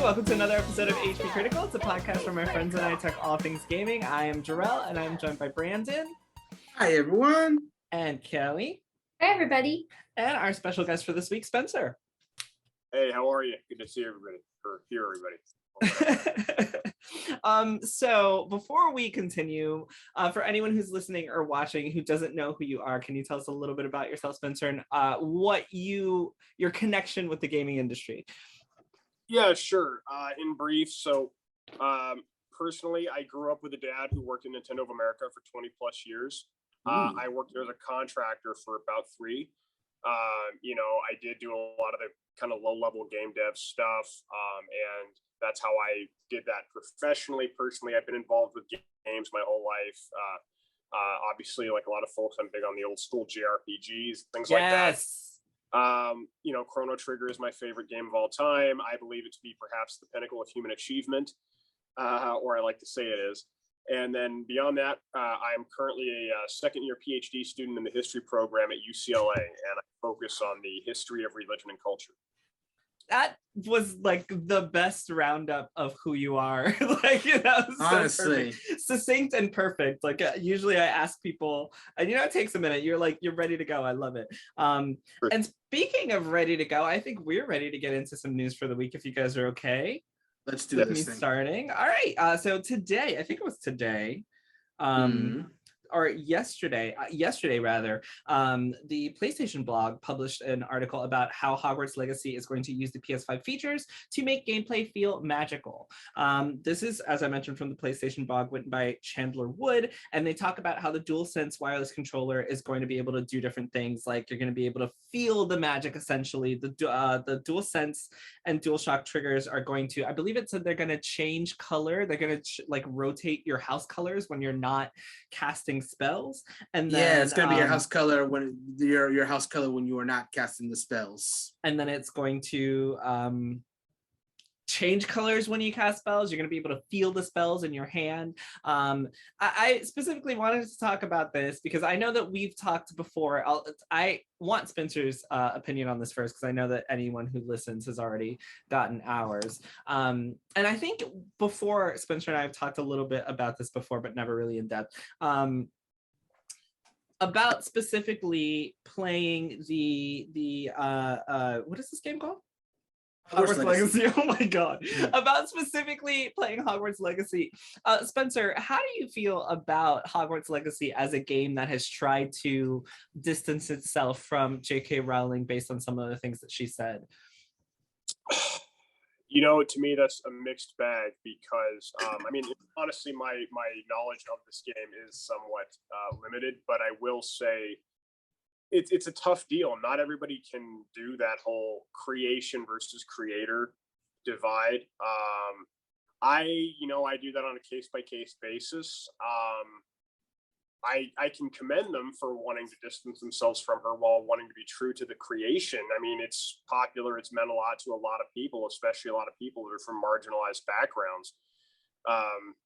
welcome to another episode of HP Critical. It's a podcast where my friends and I talk all things gaming. I am Jarrell, and I'm joined by Brandon. Hi, everyone. And Kelly. Hi, everybody. And our special guest for this week, Spencer. Hey, how are you? Good to see everybody, or hear everybody. So before we continue, for anyone who's listening or watching who doesn't know who you are, can you tell us a little bit about yourself, Spencer, and your connection with the gaming industry? Yeah, sure. In brief, so personally, I grew up with a dad who worked in Nintendo of America for 20 plus years. I worked there as a contractor for about 3. I did do a lot of the kind of low-level game dev stuff, and that's how I did that professionally. Personally, I've been involved with games my whole life. Obviously, like a lot of folks, I'm big on the old school JRPGs, things like that. Chrono Trigger is my favorite game of all time. I believe it to be perhaps the pinnacle of human achievement, or I like to say it is. And then beyond that, I'm currently a second-year PhD student in the history program at UCLA, and I focus on the history of religion and culture. That was like the best roundup of who you are. Honestly, so succinct and perfect. Like usually I ask people, and it takes a minute. You're ready to go. I love it. And speaking of ready to go, I think we're ready to get into some news for the week. If you guys are okay. Let's do this thing. Starting. All right. So today, I think it was today. Or yesterday rather, the PlayStation blog published an article about how Hogwarts Legacy is going to use the PS5 features to make gameplay feel magical. This is, as I mentioned, from the PlayStation blog written by Chandler Wood, and they talk about how the DualSense wireless controller is going to be able to do different things, like you're going to be able to feel the magic, essentially. The DualSense and DualShock triggers are going to, I believe it said they're going to change color. They're going to rotate your house colors when you're not casting spells, and then it's gonna be your house color when your house color when you are not casting the spells, and then it's going to change colors when you cast spells. You're going to be able to feel the spells in your hand. I specifically wanted to talk about this because I know that we've talked before. I want Spencer's opinion on this first, because I know that anyone who listens has already gotten ours. And I think before, Spencer and I have talked a little bit about this before, but never really in depth. About specifically playing the what is this game called? Hogwarts Legacy. Oh my god. About specifically playing Hogwarts Legacy. Spencer, how do you feel about Hogwarts Legacy as a game that has tried to distance itself from J.K. Rowling based on some of the things that she said? To me, that's a mixed bag because, honestly, my knowledge of this game is somewhat limited, but I will say it's a tough deal. Not everybody can do that whole creation versus creator divide. I do that on a case-by-case basis. I can commend them for wanting to distance themselves from her while wanting to be true to the creation. I mean, it's popular. It's meant a lot to a lot of people, especially a lot of people that are from marginalized backgrounds.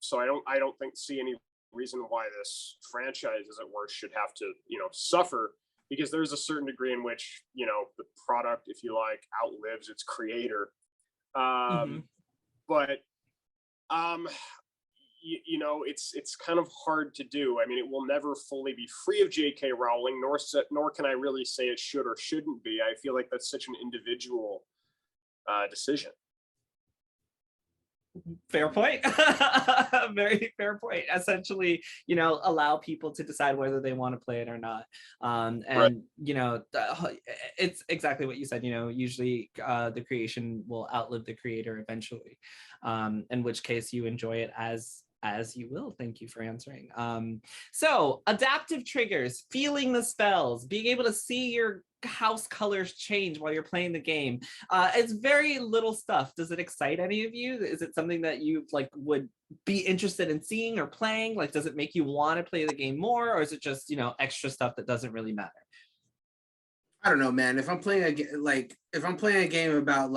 So I don't see any reason why this franchise, as it were, should have to, suffer, because there's a certain degree in which, the product, if you like, outlives its creator. But it's kind of hard to do. I mean, it will never fully be free of J.K. Rowling, nor can I really say it should or shouldn't be. I feel like that's such an individual decision. Fair point. Very fair point. Essentially, allow people to decide whether they want to play it or not. It's exactly what you said. Usually the creation will outlive the creator eventually, in which case you enjoy it as you will. Thank you for answering. So adaptive triggers, feeling the spells, being able to see your house colors change while you're playing the game. It's very little stuff. Does it excite any of you? Is it something that you would be interested in seeing or playing? Does it make you want to play the game more, or is it just extra stuff that doesn't really matter? I don't know, man. If I'm playing a game about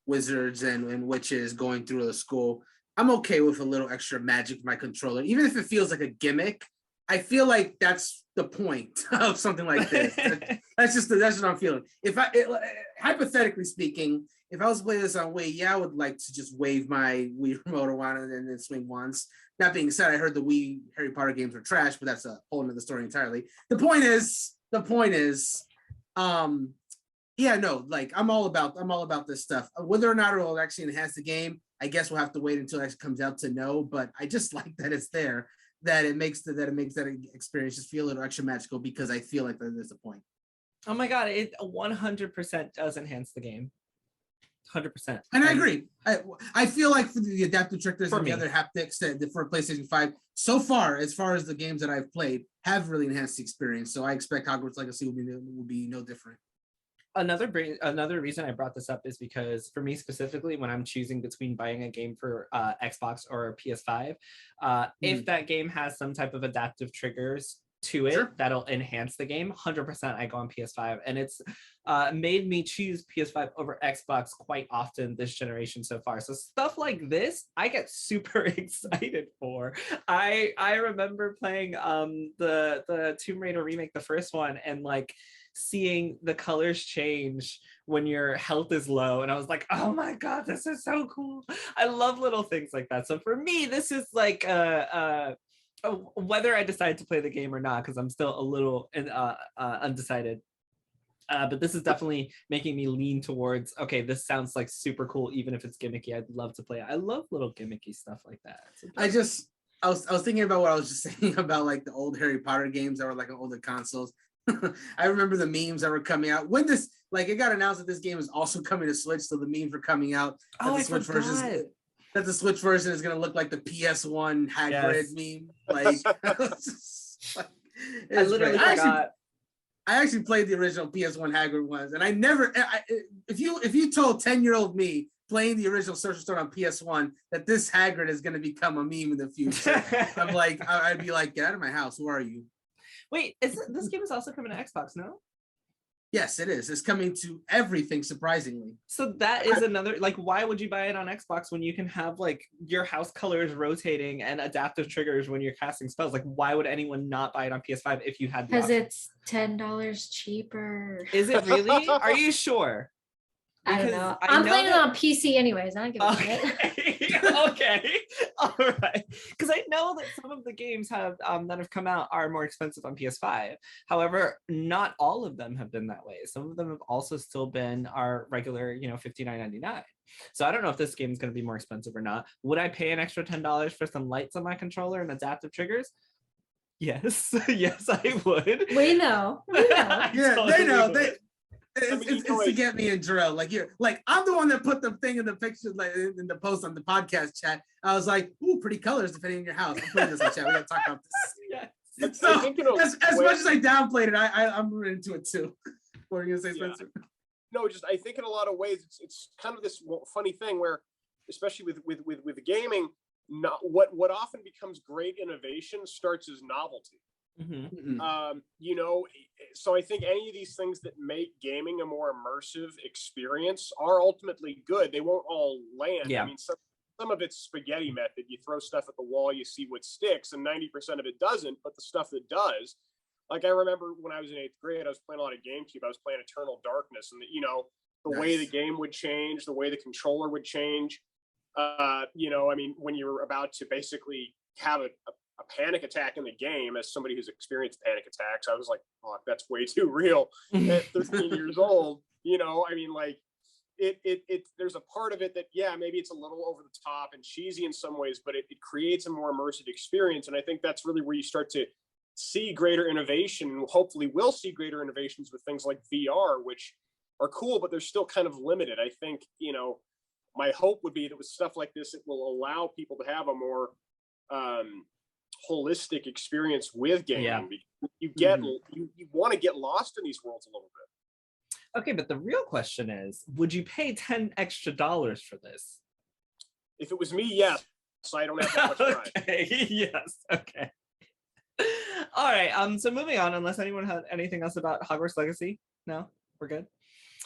wizards and witches going through the school, I'm okay with a little extra magic in my controller, even if it feels like a gimmick. I feel like that's the point of something like this. That's what I'm feeling. Hypothetically speaking, if I was to play this on Wii, yeah, I would like to just wave my Wii remote around and then swing once. That being said, I heard the Wii Harry Potter games were trash, but that's a whole nother story entirely. The point is, yeah, no, like I'm all about this stuff. Whether or not it will actually enhance the game, I guess we'll have to wait until it actually comes out to know. But I just like that it's there, that it makes that experience just feel a little extra magical, because I feel like there's a point. Oh my god, it 100% does enhance the game. 100%. And I agree. I feel like for the adaptive triggers and the me. other haptics that for PlayStation 5, so far, as far as the games that I've played, have really enhanced the experience. So I expect Hogwarts Legacy will be no different. Another reason I brought this up is because for me specifically, when I'm choosing between buying a game for Xbox or PS5, if that game has some type of adaptive triggers to it, sure, that'll enhance the game, 100% I go on PS5. And it's made me choose PS5 over Xbox quite often this generation so far. So stuff like this, I get super excited for. I remember playing the Tomb Raider remake, the first one, and like seeing the colors change when your health is low, and I was like, oh my god, this is so cool. I love little things like that. So for me, this is like whether I decide to play the game or not, because I'm still a little undecided. But this is definitely making me lean towards, okay, this sounds like super cool, even if it's gimmicky. I'd love to play it. I love little gimmicky stuff like that. So I was thinking about what I was just saying about like the old Harry Potter games that were like on older consoles. I remember the memes that were coming out when this, like, it got announced that this game is also coming to Switch, so the memes were coming out. Oh, I forgot. That the Switch version is going to look like the PS1 Hagrid meme. Like, I literally forgot. I actually played the original PS1 Hagrid ones, and I never. If you told 10-year-old me playing the original Sorcerer's Stone on PS1 that this Hagrid is going to become a meme in the future, I'm like, I'd be like, get out of my house. Who are you? Wait, this game is also coming to Xbox, no? Yes, it is. It's coming to everything, surprisingly. So that is another, like, why would you buy it on Xbox when you can have like your house colors rotating and adaptive triggers when you're casting spells? Like, why would anyone not buy it on PS5 if you had the option? Because it's $10 cheaper. Is it really? Are you sure? I don't know. I'm playing it on PC anyways. I don't give a shit. Okay. All right. Because I know that some of the games that have come out are more expensive on PS5. However, not all of them have been that way. Some of them have also still been our regular, $59.99. So I don't know if this game is going to be more expensive or not. Would I pay an extra $10 for some lights on my controller and adaptive triggers? Yes. Yes, I would. We know. Yeah, totally they know. It's to get me and Jarrell. Like, I'm the one that put the thing in the picture, like in the post on the podcast chat. I was like, "Ooh, pretty colors depending on your house." I'm putting this in chat. We got to talk about this. Yes. So, as much as I downplayed it, I'm into it too. What are you gonna say, Spencer? No, just I think in a lot of ways it's kind of this funny thing where, especially with gaming, not what often becomes great innovation starts as novelty. Mm-hmm. So I think any of these things that make gaming a more immersive experience are ultimately good. They won't all land. Yeah. I mean, some of it's spaghetti method. You throw stuff at the wall, you see what sticks, and 90% of it doesn't. But the stuff that does, like I remember when I was in 8th grade, I was playing a lot of GameCube. I was playing Eternal Darkness, and the way the game would change, the way the controller would change. I mean, when you were about to basically have a panic attack in the game, as somebody who's experienced panic attacks, I was like, oh, that's way too real at 13 years old. I mean, like it there's a part of it that, yeah, maybe it's a little over the top and cheesy in some ways, but it creates a more immersive experience. And I think that's really where you start to see greater innovation, and hopefully we'll see greater innovations with things like VR, which are cool, but they're still kind of limited. I think, my hope would be that with stuff like this, it will allow people to have a more holistic experience with gaming. Yeah. You get you want to get lost in these worlds a little bit. Okay, but the real question is, would you pay $10 extra for this? If it was me, yes. So I don't have that much time. Okay, yes, okay. All right, so moving on, unless anyone had anything else about Hogwarts Legacy? No? We're good?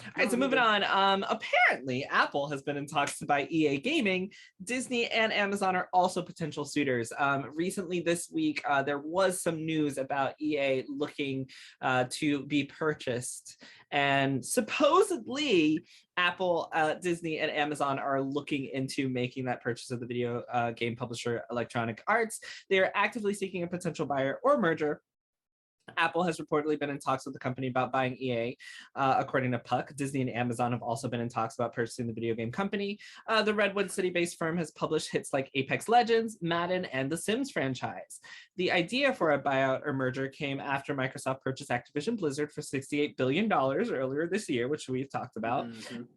All right, so moving on. Apparently, Apple has been in talks to buy EA Gaming. Disney and Amazon are also potential suitors. Recently this week, there was some news about EA looking to be purchased. And supposedly, Apple, Disney, and Amazon are looking into making that purchase of the video game publisher Electronic Arts. They are actively seeking a potential buyer or merger. Apple has reportedly been in talks with the company about buying EA, according to Puck. Disney and Amazon have also been in talks about purchasing the video game company. The Redwood City-based firm has published hits like Apex Legends, Madden, and the Sims franchise. The idea for a buyout or merger came after Microsoft purchased Activision Blizzard for $68 billion earlier this year, which we've talked about.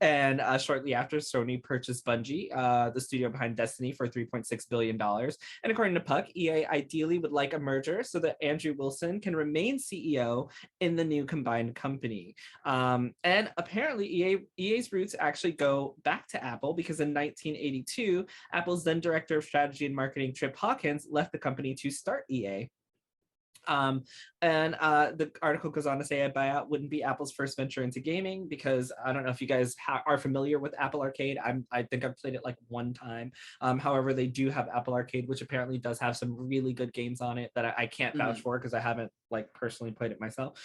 And shortly after, Sony purchased Bungie, the studio behind Destiny, for $3.6 billion. And according to Puck, EA ideally would like a merger so that Andrew Wilson can remain CEO in the new combined company. And apparently EA's roots actually go back to Apple, because in 1982, Apple's then director of strategy and marketing, Trip Hawkins, left the company to start EA. The article goes on to say a buyout wouldn't be Apple's first venture into gaming, because I don't know if you guys are familiar with Apple Arcade. I think I've played it like one time. However, they do have Apple Arcade, which apparently does have some really good games on it that I can't vouch for, because I haven't like personally played it myself.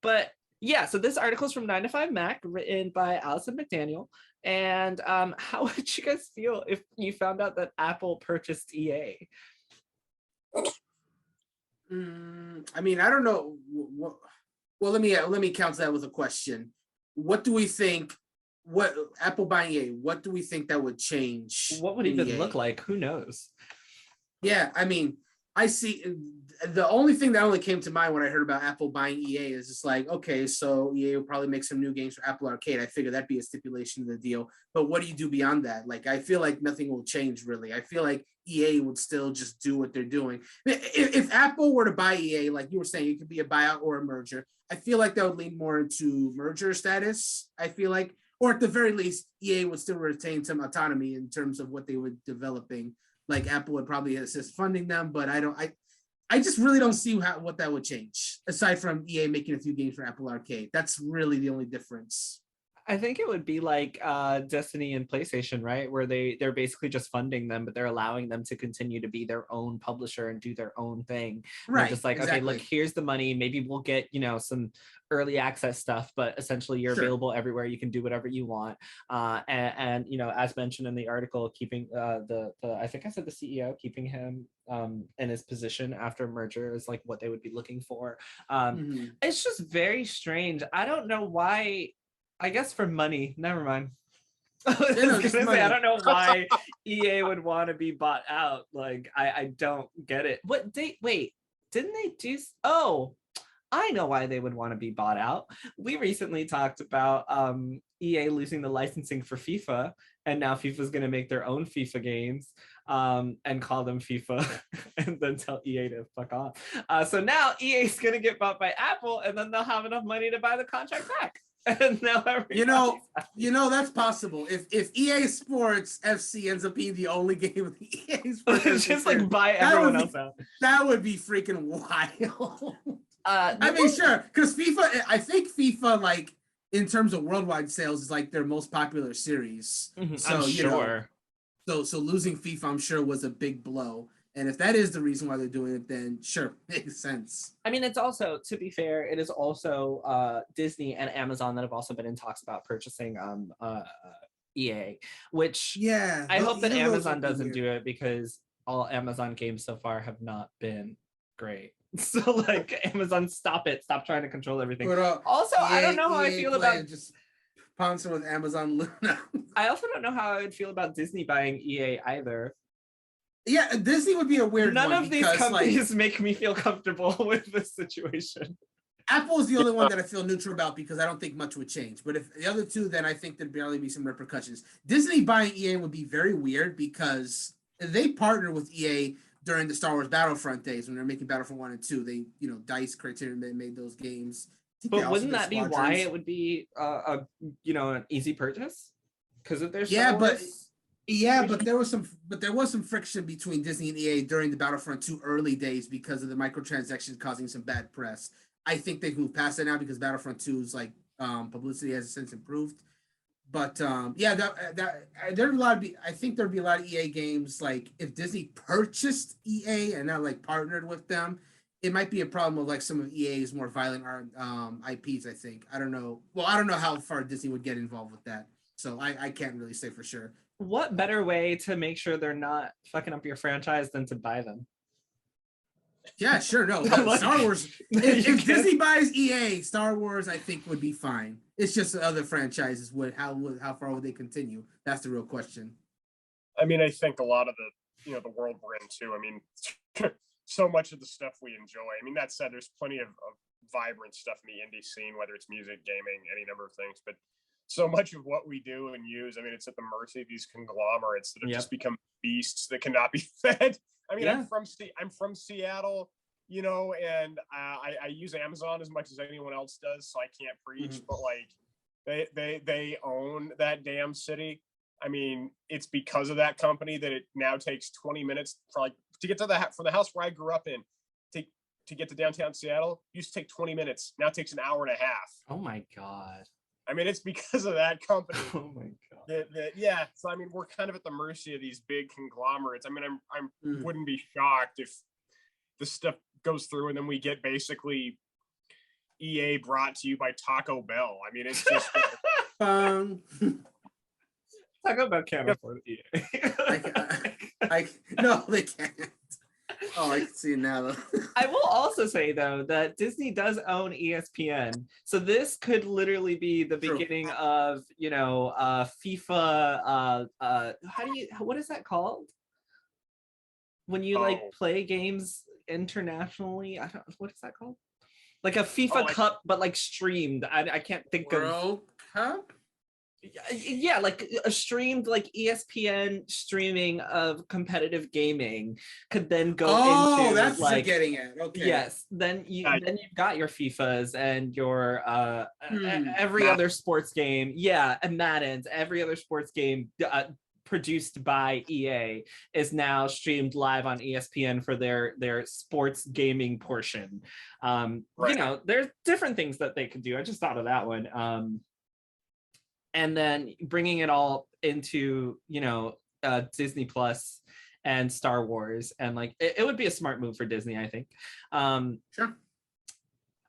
But yeah, so this article is from 9 to 5 Mac, written by Allison McDaniel. And how would you guys feel if you found out that Apple purchased EA? I mean, I don't know. Well, let me counter that with a question. What do we think? What Apple buying EA? What do we think that would change? What would it even look like? Who knows? Yeah, I mean, I see. The only thing that only came to mind when I heard about Apple buying EA is just like, okay, so EA will probably make some new games for Apple Arcade. I figure that'd be a stipulation of the deal. But what do you do beyond that? Like, I feel like nothing will change really. I feel like EA would still just do what they're doing. If Apple were to buy EA, like you were saying, it could be a buyout or a merger. I feel like that would lean more into merger status. I feel like, or at the very least, EA would still retain some autonomy in terms of what they were developing. Like Apple would probably assist funding them, but I just really don't see what that would change, aside from EA making a few games for Apple Arcade. That's really the only difference. I think it would be like Destiny and PlayStation, right? Where they're basically just funding them, but they're allowing them to continue to be their own publisher and do their own thing. Right. Just like, exactly. Okay, look, here's the money. Maybe we'll get, some early access stuff, but essentially you're available everywhere. You can do whatever you want. And as mentioned in the article, keeping I think I said the CEO, keeping him in his position after merger is like what they would be looking for. It's just very strange. I don't know why. I guess for money. Never mind. I don't know why EA would want to be bought out. Like, I don't get it. Wait, didn't they do? Oh, I know why they would want to be bought out. We recently talked about EA losing the licensing for FIFA, and now FIFA's going to make their own FIFA games and call them FIFA and then tell EA to fuck off. So now EA's going to get bought by Apple, and then they'll have enough money to buy the contract back. And now that's possible. If EA Sports FC ends up being the only game of the EA Sports, just like buy everyone else out. That would be freaking wild. I mean, sure, because FIFA, I think FIFA, like in terms of worldwide sales, is like their most popular series. So I'm sure. So losing FIFA, I'm sure, was a big blow. And if that is the reason why they're doing it, then sure, makes sense. I mean, it's also, to be fair, it is also Disney and Amazon that have also been in talks about purchasing EA, which I hope that Amazon doesn't do it, because all Amazon games so far have not been great. So like, Amazon, stop it. Stop trying to control everything. Also, EA, I don't know how I feel about just sponsor with Amazon Luna. I also don't know how I would feel about Disney buying EA either. Yeah, Disney would be a weird one. None of these companies make me feel comfortable with this situation. Apple is the only one that I feel neutral about, because I don't think much would change. But if the other two, then I think there'd barely be some repercussions. Disney buying EA would be very weird, because they partnered with EA during the Star Wars Battlefront days when they're making Battlefront 1 and 2. They, DICE, Criterion, they made those games. But wouldn't that be why it would be an easy purchase? Because of their Star Wars? But there was some friction between Disney and EA during the Battlefront 2 early days because of the microtransactions causing some bad press. I think they've moved past that now, because Battlefront 2 is like publicity has since improved. But yeah, there'd be a lot of I think there'd be a lot of EA games like if Disney purchased EA and not like partnered with them, it might be a problem with like some of EA's more violent IPs. I think I don't know. Well, I don't know how far Disney would get involved with that, so I can't really say for sure. What better way to make sure they're not fucking up your franchise than to buy them? Yeah, sure. No, Star Wars. If Disney buys EA, Star Wars, I think would be fine. It's just the other franchises how far would they continue? That's the real question. I mean, I think a lot of the the world we're in too. I mean, so much of the stuff we enjoy. I mean, that said, there's plenty of vibrant stuff in the indie scene, whether it's music, gaming, any number of things. But so much of what we do and use, I mean, it's at the mercy of these conglomerates that have just become beasts that cannot be fed. I mean, I'm from Seattle, and I use Amazon as much as anyone else does, so I can't preach. But like, they own that damn city. I mean, it's because of that company that it now takes 20 minutes to get to from the house where I grew up in to get to downtown Seattle. Used to take 20 minutes. Now it takes an hour and a half. Oh my God. I mean, it's because of that company. Oh my God. So I mean, we're kind of at the mercy of these big conglomerates. I mean, I wouldn't be shocked if this stuff goes through and then we get basically EA brought to you by Taco Bell. I mean, it's just Taco Bell can't afford EA. No, they can't. Oh, I can see it now though. I will also say though that Disney does own ESPN, so this could literally be the beginning of FIFA. What is that called? When you play games internationally, what is that called? Like a FIFA Cup, but like streamed. I can't think of World Cup. Yeah, like a streamed like ESPN streaming of competitive gaming could then go into that's like what you're getting at. Okay. Yes, then you've got your FIFAs and your every other sports game. Yeah, and Madden's every other sports game produced by EA is now streamed live on ESPN for their sports gaming portion. There's different things that they could do. I just thought of that one. And then bringing it all into Disney Plus and Star Wars, and like it would be a smart move for Disney, I think. Sure.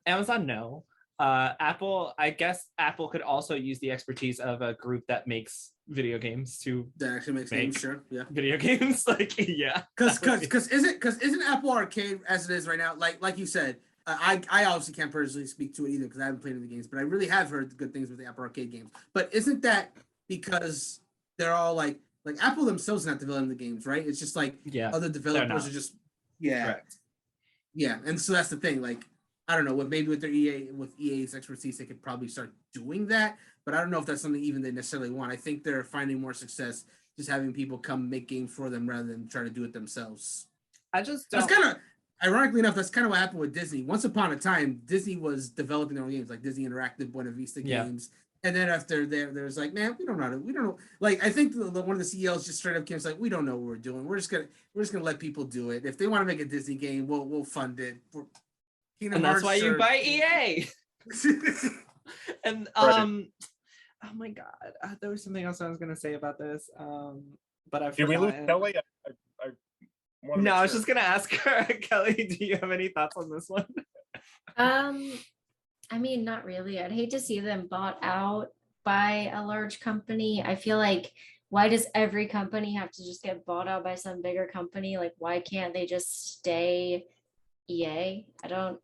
Amazon, no. Apple, I guess Apple could also use the expertise of a group that makes video games that actually makes games. Sure, yeah. Video games, like because isn't Apple Arcade as it is right now? Like you said. I obviously can't personally speak to it either because I haven't played any of the games, but I really have heard good things with the Apple Arcade games. But isn't that because they're all like Apple themselves not developing the games, right? It's just like other developers are just Correct. Yeah, and so that's the thing. Like I don't know, with their EA's expertise, they could probably start doing that. But I don't know if that's something even they necessarily want. I think they're finding more success just having people come make games for them rather than try to do it themselves. I just don't. That's kind of. Ironically enough, that's kind of what happened with Disney. Once upon a time, Disney was developing their own games, like Disney Interactive, Buena Vista games. And then after there's like, man, we don't know. Like, I think one of the CEOs just straight up came like, we don't know what we're doing. We're just gonna let people do it. If they want to make a Disney game, we'll fund it. And that's why you buy EA. And oh my God, there was something else I was gonna say about this. But I forgot. Did we lose Kelly? No, I was just gonna ask her, Kelly, do you have any thoughts on this one? I mean, not really. I'd hate to see them bought out by a large company. I feel like, why does every company have to just get bought out by some bigger company? Like, why can't they just stay EA? I don't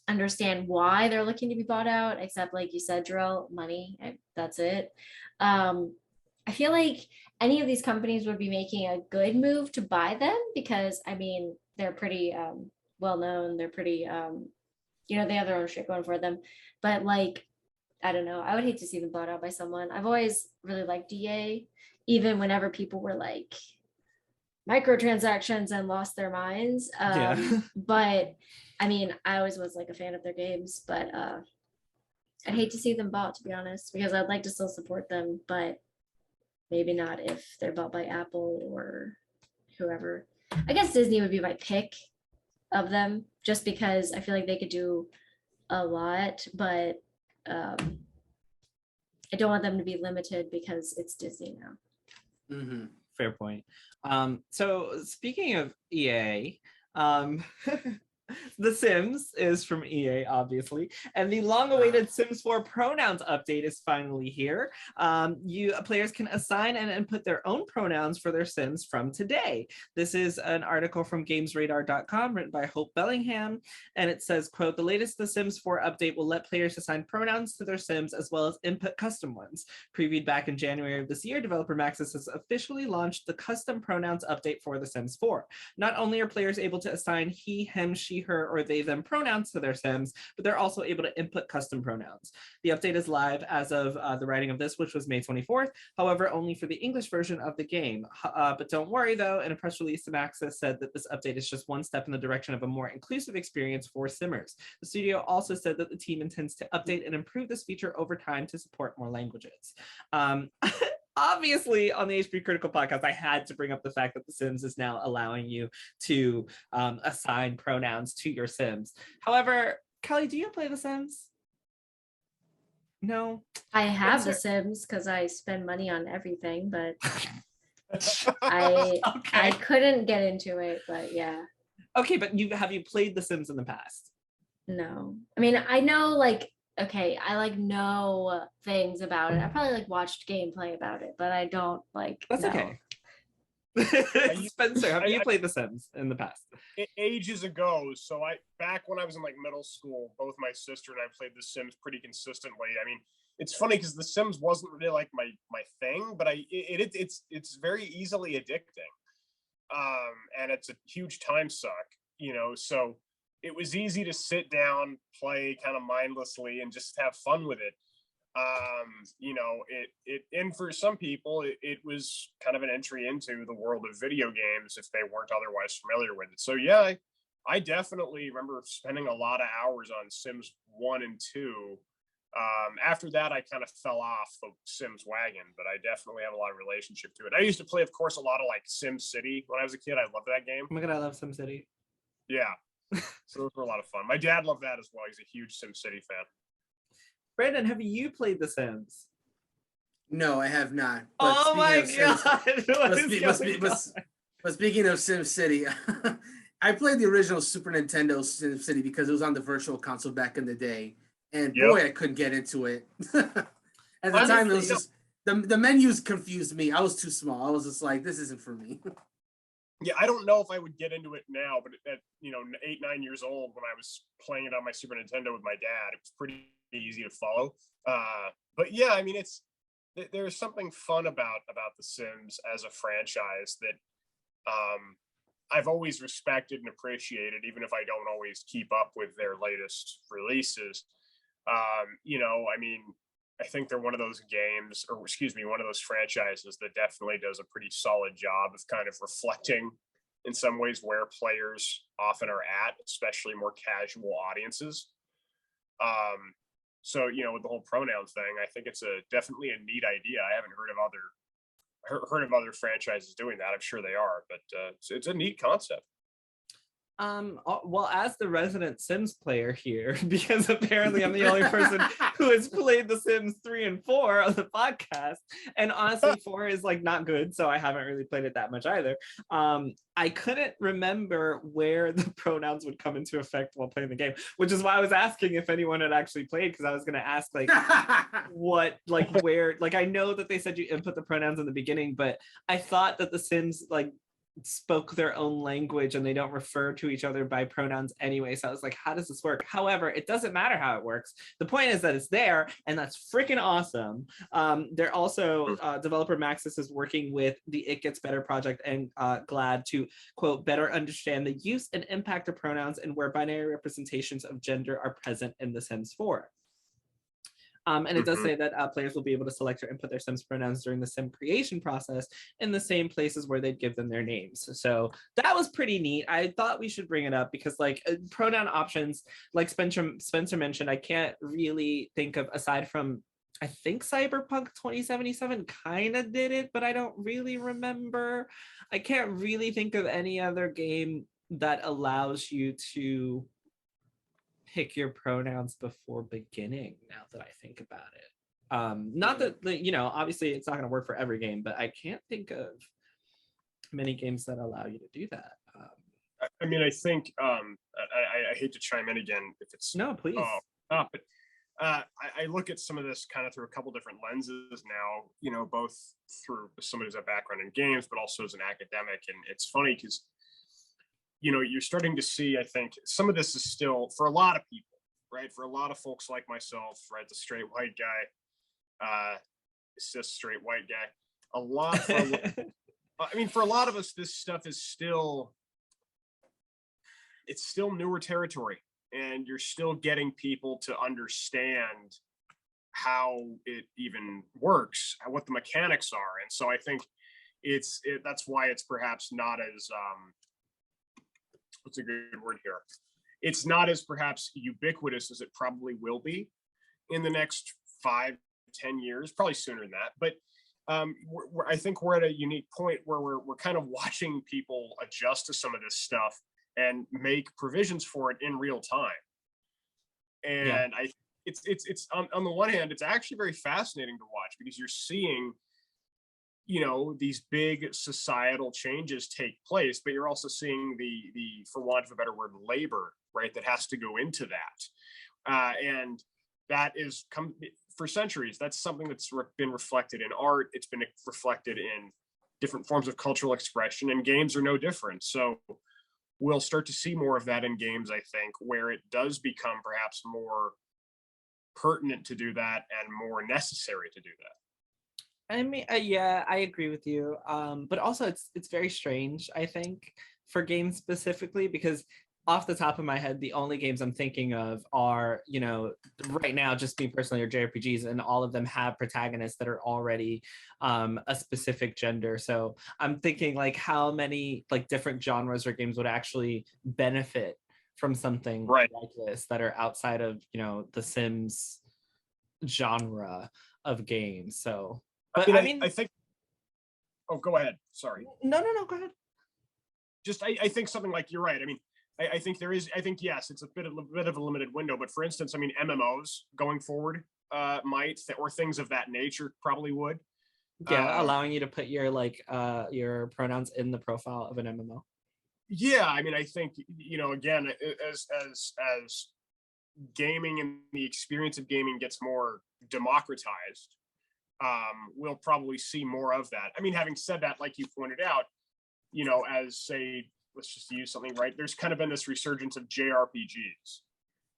understand why they're looking to be bought out, except like you said, Drill, money. That's it. I feel like any of these companies would be making a good move to buy them because, I mean, they're pretty well known. They're pretty, they have their own shit going for them. But like, I don't know. I would hate to see them bought out by someone. I've always really liked EA, even whenever people were like microtransactions and lost their minds. But I mean, I always was like a fan of their games, but I'd hate to see them bought, to be honest, because I'd like to still support them, but maybe not if they're bought by Apple or whoever. I guess Disney would be my pick of them just because I feel like they could do a lot, but I don't want them to be limited because it's Disney now. Mm-hmm. Fair point. So speaking of EA, The Sims is from EA, obviously, and the long-awaited Sims 4 pronouns update is finally here. Players can assign and input their own pronouns for their Sims from today. This is an article from GamesRadar.com written by Hope Bellingham, and it says, quote, "The latest The Sims 4 update will let players assign pronouns to their Sims as well as input custom ones. Previewed back in January of this year, developer Maxis has officially launched the custom pronouns update for The Sims 4. Not only are players able to assign he, him, she, her, or they, them pronouns to their Sims, but they're also able to input custom pronouns. The update is live as of the writing of this, which was May 24th, however, only for the English version of the game. But don't worry, though, in a press release, Maxis said that this update is just one step in the direction of a more inclusive experience for Simmers. The studio also said that the team intends to update and improve this feature over time to support more languages." Obviously, on the HP Critical podcast, I had to bring up the fact that The Sims is now allowing you to assign pronouns to your Sims. However, Kelly, do you play The Sims? No. I have The Sims because I spend money on everything, but I couldn't get into it, but yeah. Okay, but have you played The Sims in the past? No. I mean, I know okay, I know things about it. I probably watched gameplay about it, but I don't That's know. okay. Spencer, have you played The Sims in the past? Ages ago. So back when I was in middle school, both my sister and I played The Sims pretty consistently. I mean, it's funny because The Sims wasn't really my thing, but it's very easily addicting. And it's a huge time suck, so it was easy to sit down, play kind of mindlessly and just have fun with it. And for some people, it was kind of an entry into the world of video games if they weren't otherwise familiar with it. So yeah, I definitely remember spending a lot of hours on Sims 1 and 2. After that, I kind of fell off the Sims wagon, but I definitely have a lot of relationship to it. I used to play, of course, a lot of Sim City when I was a kid. I loved that game. Oh my God, I love Sim City. Yeah. So those were a lot of fun. My dad loved that as well. He's a huge Sim City fan. Brandon, have you played The Sims? No, I have not. But oh my God! But speaking of Sim City, I played the original Super Nintendo Sim City because it was on the Virtual Console back in the day, and boy, I couldn't get into it. At the time, it was just the menus confused me. I was too small. I was just like, this isn't for me. Yeah, I don't know if I would get into it now, but at 8-9 years old, when I was playing it on my Super Nintendo with my dad, it was pretty easy to follow. But yeah, I mean, there's something fun about The Sims as a franchise that I've always respected and appreciated, even if I don't always keep up with their latest releases. I mean, I think they're one of those games, or excuse me, one of those franchises that definitely does a pretty solid job of kind of reflecting in some ways where players often are at, especially more casual audiences. So, with the whole pronoun thing, I think it's definitely a neat idea. I haven't heard of other franchises doing that. I'm sure they are, but it's a neat concept. Well, as the resident Sims player here, because apparently I'm the only person who has played The Sims 3 and 4 on the podcast, and honestly 4 is not good, so I haven't really played it that much either. I couldn't remember where the pronouns would come into effect while playing the game, which is why I was asking if anyone had actually played, because I was going to ask where, I know that they said you input the pronouns in the beginning, but I thought that The Sims spoke their own language and they don't refer to each other by pronouns anyway. So I was like, how does this work? However, it doesn't matter how it works. The point is that it's there, and that's freaking awesome. They're also, developer Maxis is working with the It Gets Better project and GLAD to, quote, better understand the use and impact of pronouns and where binary representations of gender are present in The Sims 4. And it does say that players will be able to select or input their Sims pronouns during the Sim creation process in the same places where they'd give them their names. So that was pretty neat. I thought we should bring it up because pronoun options, like Spencer mentioned, I can't really think of, aside from, I think Cyberpunk 2077 kind of did it, but I don't really remember. I can't really think of any other game that allows you to pick your pronouns before beginning, now that I think about it. Not that, you know, obviously it's not going to work for every game, but I can't think of many games that allow you to do that. I mean, I think I hate to chime in again if it's no, please. But I look at some of this kind of through a couple different lenses now, you know, both through somebody who's a background in games, but also as an academic. And it's funny because, you know, you're starting to see, I think, some of this is still, for a lot of people, right? For a lot of folks like myself, right? The straight white guy, cis straight white guy, I mean, for a lot of us, this stuff is still, it's still newer territory, and you're still getting people to understand how it even works, what the mechanics are. And so I think that's why it's perhaps not as, what's a good word here? It's not as perhaps ubiquitous as it probably will be in the next 5-10 years, probably sooner than that. But I think we're at a unique point where we're kind of watching people adjust to some of this stuff and make provisions for it in real time. And it's on the one hand, it's actually very fascinating to watch, because you're seeing, you know, these big societal changes take place, but you're also seeing the for want of a better word, labor, right, that has to go into that. And that is for centuries. That's something that's been reflected in art. It's been reflected in different forms of cultural expression, and games are no different. So we'll start to see more of that in games, I think, where it does become perhaps more pertinent to do that and more necessary to do that. I mean, yeah, I agree with you. But also it's very strange, I think, for games specifically, because off the top of my head, the only games I'm thinking of are, you know, right now, just me personally, are JRPGs, and all of them have protagonists that are already a specific gender. So I'm thinking, like, how many like different genres or games would actually benefit from something like this that are outside of, you know, the Sims genre of games. So, but I mean, I think. Oh, go ahead. Sorry. No, go ahead. Just, I think something like, you're right. I mean, I think yes, it's a bit of a limited window, but for instance, I mean, MMOs going forward might, or things of that nature probably would. Yeah, allowing you to put your your pronouns in the profile of an MMO. Yeah, I mean, I think, you know, again, as gaming and the experience of gaming gets more democratized, we'll probably see more of that. I mean, having said that, like you pointed out, you know, as say, let's just use something, right? There's kind of been this resurgence of JRPGs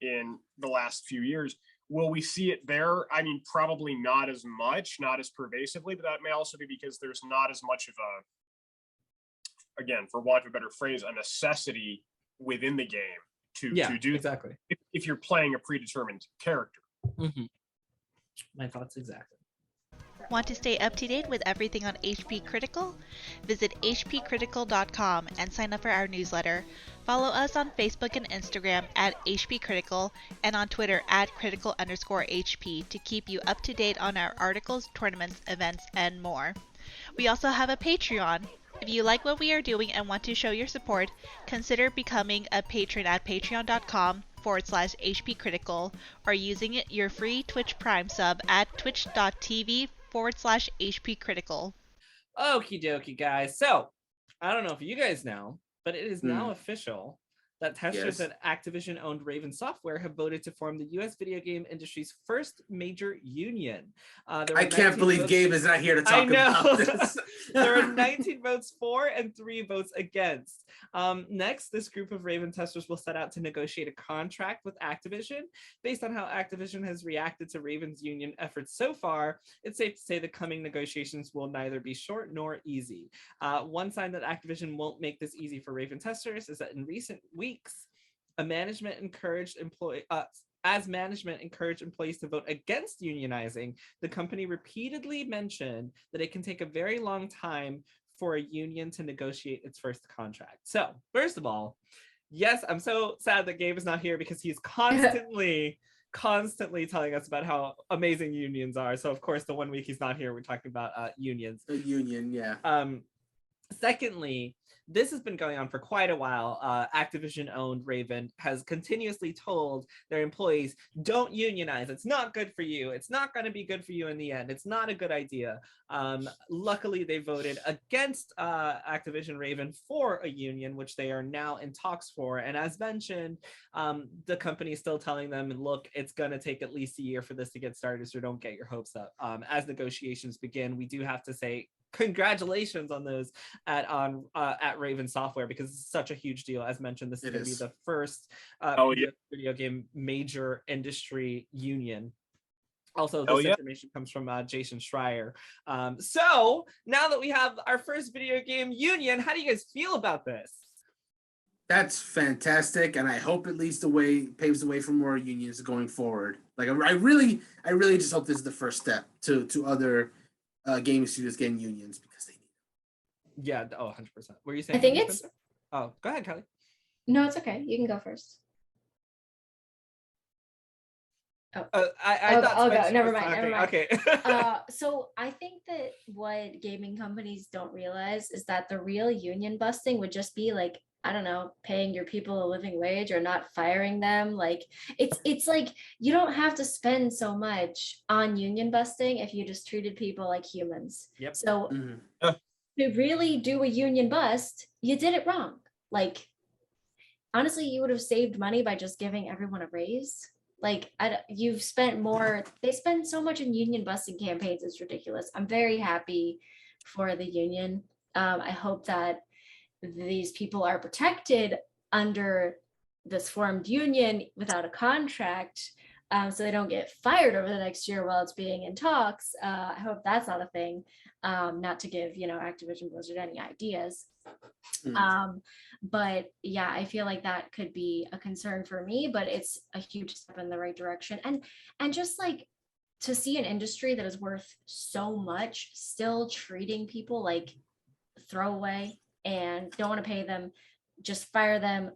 in the last few years. Will we see it there? I mean, probably not as much, not as pervasively, but that may also be because there's not as much of a, again, for want of a better phrase, a necessity within the game to do exactly if you're playing a predetermined character. Mm-hmm. My thoughts exactly. Want to stay up to date with everything on HP Critical? Visit hpcritical.com and sign up for our newsletter. Follow us on Facebook and Instagram at HP Critical, and on Twitter at critical_HP to keep you up to date on our articles, tournaments, events, and more. We also have a Patreon. If you like what we are doing and want to show your support, consider becoming a patron at patreon.com/HP Critical, or using your free Twitch Prime sub at twitch.tv/HP Critical. Okie dokie, guys. So, I don't know if you guys know, but it is now official that testers at Activision-owned Raven Software have voted to form the U.S. video game industry's first major union. I can't believe Gabe is not here to talk about this. There are 19 votes for and 3 votes against. Next, this group of Raven testers will set out to negotiate a contract with Activision. Based on how Activision has reacted to Raven's union efforts so far, it's safe to say the coming negotiations will neither be short nor easy. One sign that Activision won't make this easy for Raven testers is that in recent weeks, management encouraged employees to vote against unionizing, the company repeatedly mentioned that it can take a very long time for a union to negotiate its first contract. So, first of all, yes, I'm so sad that Gabe is not here, because he's constantly telling us about how amazing unions are. So, of course, the 1 week he's not here, we're talking about unions. A union, yeah. Secondly, this has been going on for quite a while. Activision-owned Raven has continuously told their employees, don't unionize. It's not good for you. It's not going to be good for you in the end. It's not a good idea. Luckily, they voted against Activision Raven for a union, which they are now in talks for. And as mentioned, the company is still telling them, look, it's going to take at least a year for this to get started, so don't get your hopes up. As negotiations begin, we do have to say congratulations on those at Raven Software, because it's such a huge deal. As mentioned, this is going to be the first video game major industry union. Also, this information comes from Jason Schreier. So now that we have our first video game union, how do you guys feel about this? That's fantastic, and I hope it paves the way for more unions going forward. Like I really just hope this is the first step to other gaming studios getting unions, because they need them. Yeah, 100%. Were you saying? I think it's. Spencer? Oh, go ahead, Kelly. No, it's okay. You can go first. Oh, I'll go. Never mind. Okay. So I think that what gaming companies don't realize is that the real union busting would just be like, I don't know, paying your people a living wage or not firing them. Like it's like you don't have to spend so much on union busting if you just treated people like humans. Yep. So to really do a union bust, you did it wrong. Like honestly, you would have saved money by just giving everyone a raise. Like you've spent more. They spend so much in union busting campaigns. It's ridiculous. I'm very happy for the union. I hope that these people are protected under this formed union without a contract, so they don't get fired over the next year while it's being in talks. I hope that's not a thing. Not to give Activision Blizzard any ideas. But yeah, I feel like that could be a concern for me, but it's a huge step in the right direction. And just like to see an industry that is worth so much still treating people like throwaway and don't want to pay them, just fire them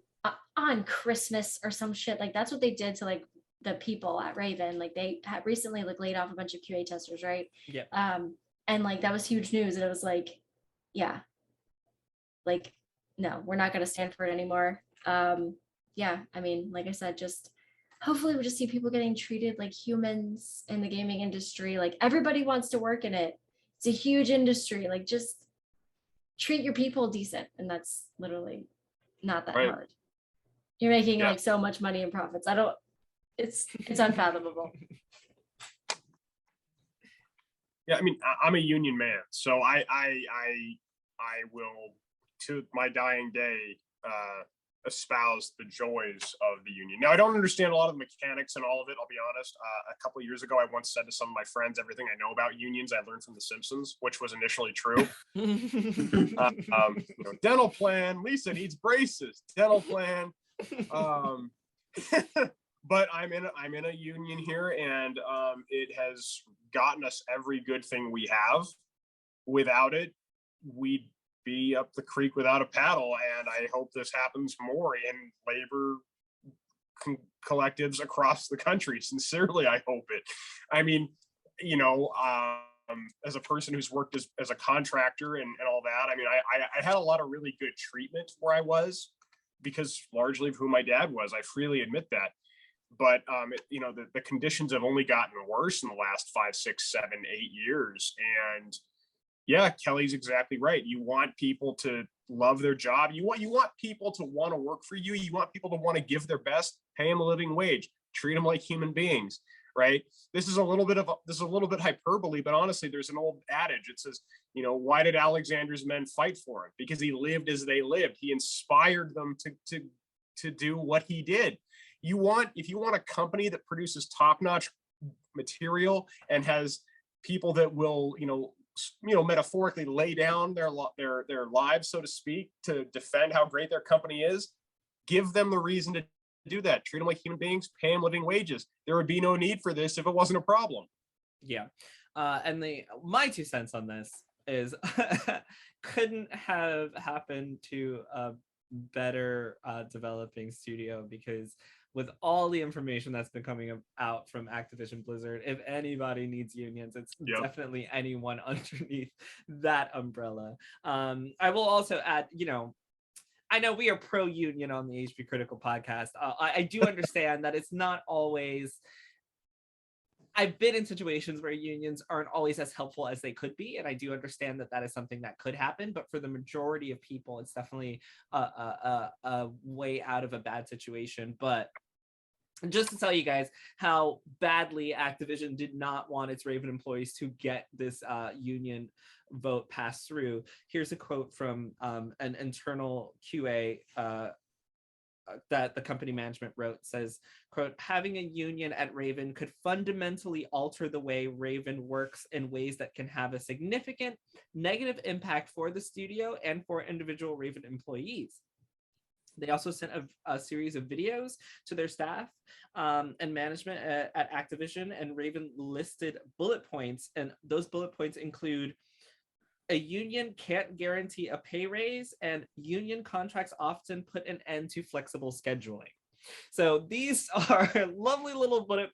on Christmas or some shit. Like that's what they did to like the people at Raven. Like they had recently like laid off a bunch of QA testers, right? Yeah. And like that was huge news, and it was like, yeah, like no, we're not going to stand for it anymore. Yeah, I mean, like I said, just hopefully we just see people getting treated like humans in the gaming industry. Like everybody wants to work in it. It's a huge industry. Like just treat your people decent, and that's literally not that hard. You're making like so much money in profits. It's unfathomable. Yeah, I mean, I'm a union man, so I will, to my dying day, espouse the joys of the union. Now, I don't understand a lot of the mechanics and all of it, I'll be honest. A couple of years ago, I once said to some of my friends, everything I know about unions, I learned from The Simpsons, which was initially true. Dental plan, Lisa needs braces, dental plan. But I'm in a union here, and it has gotten us every good thing we have. Without it, we'd be up the creek without a paddle, and I hope this happens more in labor collectives across the country. Sincerely, I hope it. I mean, as a person who's worked as a contractor and all that, I mean, I had a lot of really good treatment where I was, because largely of who my dad was. I freely admit that. But the conditions have only gotten worse in the last 5, 6, 7, 8 years. And yeah, Kelly's exactly right. You want people to love their job. You want people to want to work for you. You want people to want to give their best, pay them a living wage, treat them like human beings, right? This is a little bit hyperbole, but honestly, there's an old adage. It says, why did Alexander's men fight for him? Because he lived as they lived. He inspired them to do what he did. If you want a company that produces top-notch material and has people that will, metaphorically lay down their lives, so to speak, to defend how great their company is, give them the reason to do that. Treat them like human beings, pay them living wages. There would be no need for this if it wasn't a problem. Yeah. And my 2 cents on this is couldn't have happened to a better developing studio, because with all the information that's been coming out from Activision Blizzard, if anybody needs unions, it's definitely anyone underneath that umbrella. I will also add, I know we are pro-union on the HP Critical podcast. I do understand that it's not always. I've been in situations where unions aren't always as helpful as they could be, and I do understand that is something that could happen. But for the majority of people, it's definitely a way out of a bad situation. But just to tell you guys how badly Activision did not want its Raven employees to get this union vote passed through, here's a quote from an internal QA that the company management wrote. Says, quote, having a union at Raven could fundamentally alter the way Raven works in ways that can have a significant negative impact for the studio and for individual Raven employees. They also sent a series of videos to their staff and management at Activision, and Raven listed bullet points, and those bullet points include: a union can't guarantee a pay raise, and union contracts often put an end to flexible scheduling. So these are lovely little bullet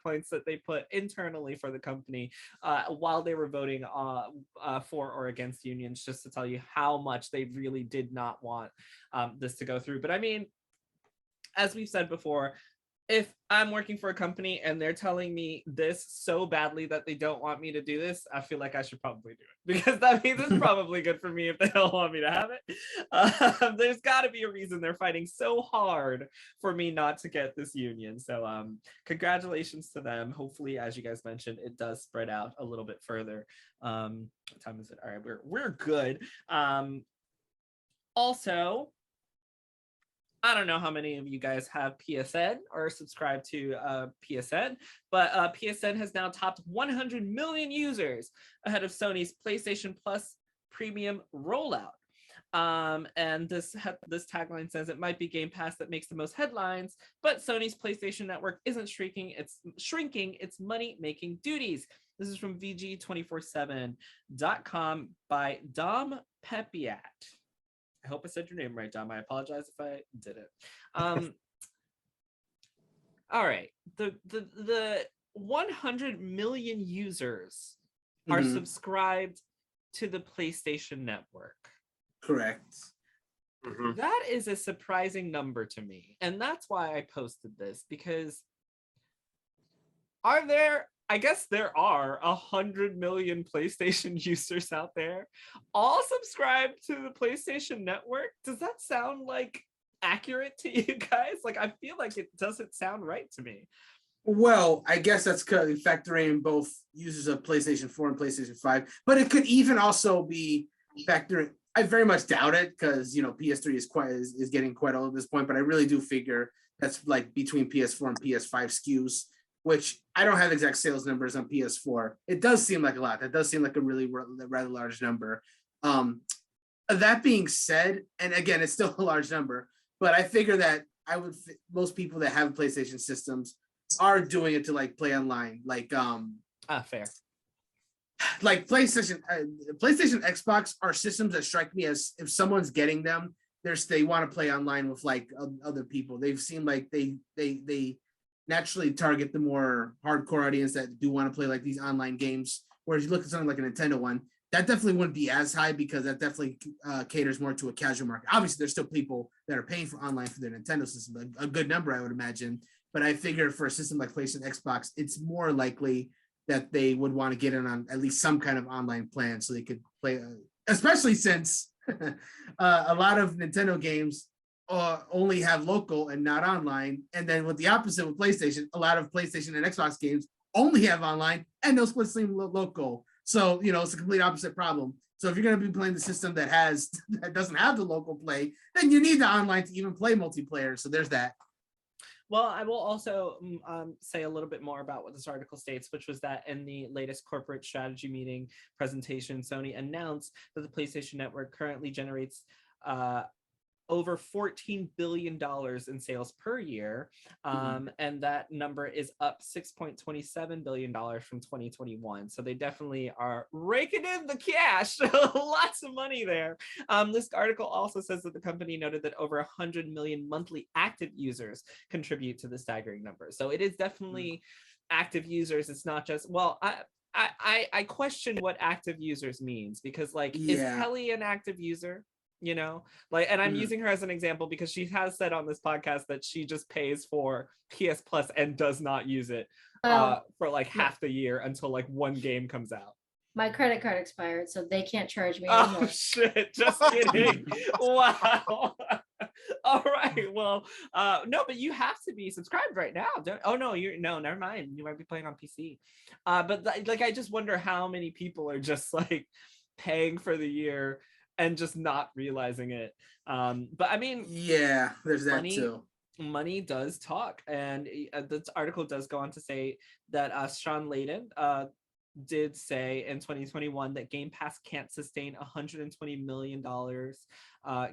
points that they put internally for the company while they were voting for or against unions, just to tell you how much they really did not want this to go through. But I mean, as we've said before, if I'm working for a company and they're telling me this so badly that they don't want me to do this, I feel like I should probably do it, because that means it's probably good for me if they don't want me to have it. There's got to be a reason they're fighting so hard for me not to get this union. So congratulations to them. Hopefully, as you guys mentioned, it does spread out a little bit further. What time is it? All right, we're good. Also, I don't know how many of you guys have PSN or subscribe to PSN, but PSN has now topped 100 million users ahead of Sony's PlayStation Plus Premium rollout. And this tagline says, it might be Game Pass that makes the most headlines, but Sony's PlayStation Network isn't shrinking its money-making duties. This is from VG247.com by Dom Pepiat. I hope I said your name right, Dom. I apologize if I didn't. All right. The 100 million users are subscribed to the PlayStation Network. Correct. That is a surprising number to me. And that's why I posted this, because I guess there are 100 million PlayStation users out there, all subscribed to the PlayStation Network. Does that sound like accurate to you guys? Like, I feel like it doesn't sound right to me. Well, I guess that's factoring in both users of PlayStation 4 and PlayStation 5, but it could even also be factoring. I very much doubt it, because PS3 is getting quite old at this point, but I really do figure that's like between PS4 and PS5 SKUs, which I don't have exact sales numbers on PS4. It does seem like a lot. That does seem like a really rather large number. That being said, and again, it's still a large number, but I figure that most people that have PlayStation systems are doing it to like play online, like fair. Like PlayStation Xbox are systems that strike me as, if someone's getting them, they want to play online with like other people. They've seemed like they naturally target the more hardcore audience that do want to play like these online games. Whereas you look at something like a Nintendo one, that definitely wouldn't be as high, because that definitely caters more to a casual market. Obviously, there's still people that are paying for online for their Nintendo system, a good number, I would imagine. But I figure for a system like PlayStation Xbox, it's more likely that they would want to get in on at least some kind of online plan so they could play, especially since a lot of Nintendo games only have local and not online. And then with the opposite with PlayStation, a lot of PlayStation and Xbox games only have online and no split screen local. So, it's a complete opposite problem. So if you're going to be playing the system that doesn't have the local play, then you need the online to even play multiplayer. So there's that. Well, I will also say a little bit more about what this article states, which was that in the latest corporate strategy meeting presentation, Sony announced that the PlayStation Network currently generates over $14 billion in sales per year. And that number is up $6.27 billion from 2021. So they definitely are raking in the cash. Lots of money there. This article also says that the company noted that over 100 million monthly active users contribute to the staggering number. So it is definitely active users. It's not just, well, I question what active users means, because like, is Kelly an active user? You know, like, and I'm using her as an example because she has said on this podcast that she just pays for PS Plus and does not use it for like half the year until like one game comes out. My credit card expired, so they can't charge me anymore. Oh shit, just kidding. Wow. All right, well, no, but you have to be subscribed right now. No, never mind, you might be playing on PC. But like, I just wonder how many people are just like paying for the year and just not realizing it. But I mean, yeah, there's that too. Money does talk, and this article does go on to say that Sean Layden did say in 2021 that Game Pass can't sustain $120 million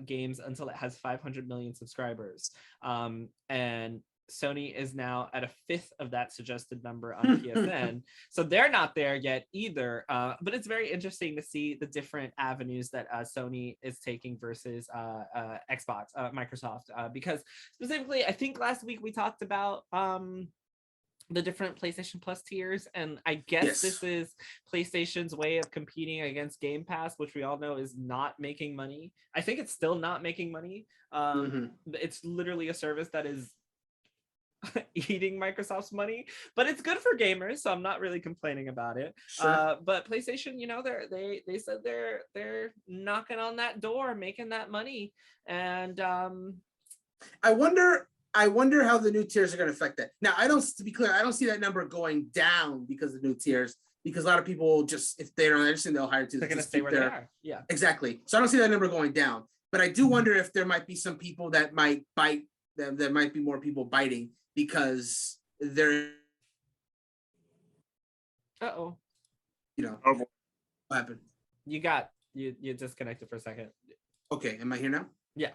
games until it has 500 million subscribers. And Sony is now at a fifth of that suggested number on PSN. So they're not there yet either. But it's very interesting to see the different avenues that Sony is taking versus Xbox, Microsoft. Because specifically, I think last week we talked about the different PlayStation Plus tiers, and I guess this is PlayStation's way of competing against Game Pass, which we all know is not making money. I think it's still not making money. It's literally a service that is eating Microsoft's money, but it's good for gamers, so I'm not really complaining about it. But PlayStation, you know, they said they're knocking on that door, making that money, and I wonder how the new tiers are going to affect that. Now, to be clear, I don't see that number going down because of the new tiers, because a lot of people just, if they're not interested, they'll hire to. They're going to stay where they are. Yeah, exactly. So I don't see that number going down, but I do wonder if there might be some people that might bite. There might be more people biting because they're. You know, what happened? You disconnected for a second. Okay, am I here now? Yeah.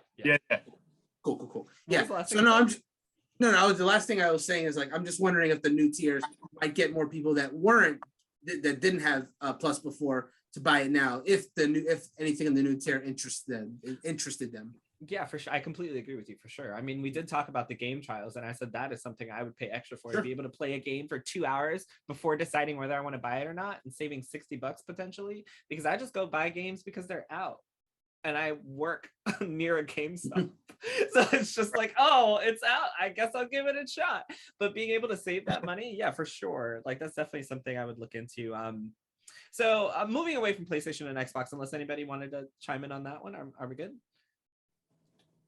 Cool. Yeah. So no, the last thing I was saying is like, I'm just wondering if the new tiers might get more people that that didn't have Plus before to buy it now, if anything in the new tier interested them. Yeah, for sure. I completely agree with you, for sure. I mean, we did talk about the game trials, and I said that is something I would pay extra for, to be able to play a game for 2 hours before deciding whether I want to buy it or not, and saving $60 potentially, because I just go buy games because they're out. And I work near a GameStop. So it's just like, oh, it's out, I guess I'll give it a shot. But being able to save that money, yeah, for sure. Like, that's definitely something I would look into. So moving away from PlayStation and Xbox, unless anybody wanted to chime in on that one, are we good?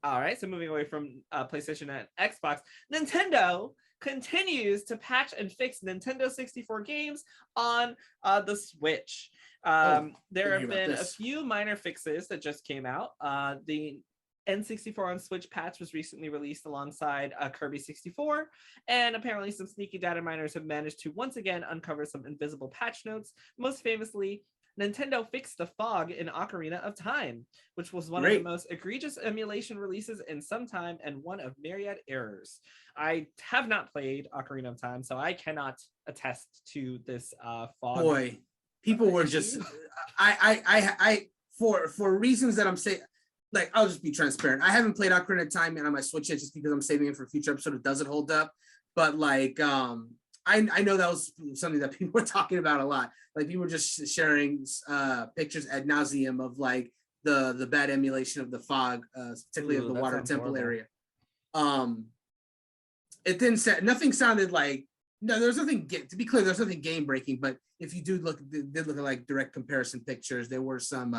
All right, so moving away from PlayStation and Xbox, Nintendo continues to patch and fix Nintendo 64 games on the Switch. There have been a few minor fixes that just came out. The N64 on Switch patch was recently released alongside Kirby 64, and apparently some sneaky data miners have managed to once again uncover some invisible patch notes. Most famously, Nintendo fixed the fog in Ocarina of Time, which was one of the most egregious emulation releases in some time and one of myriad errors. I have not played Ocarina of Time, so I cannot attest to this fog. Boy, people were just, for reasons that I'm saying, like, I'll just be transparent. I haven't played Ocarina of Time on my Switch yet, just because I'm saving it for a future episode. It doesn't hold up, but like, I know that was something that people were talking about a lot. Like, people were just sharing pictures ad nauseum of like the bad emulation of the fog, particularly of the water temple area. It didn't say, nothing sounded like, no, there's nothing, to be clear, there's nothing game breaking, but if you did look at like direct comparison pictures, there were some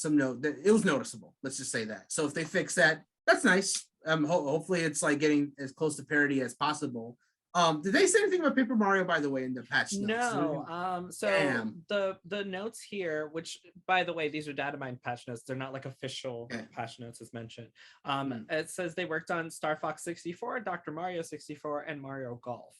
it was noticeable. Let's just say that. So if they fix that, that's nice. Hopefully it's like getting as close to parity as possible. Did they say anything about Paper Mario, by the way, in the patch notes? No. So the notes here, which, by the way, these are data mined patch notes. They're not like official patch notes as mentioned. It says they worked on Star Fox 64, Dr. Mario 64, and Mario Golf.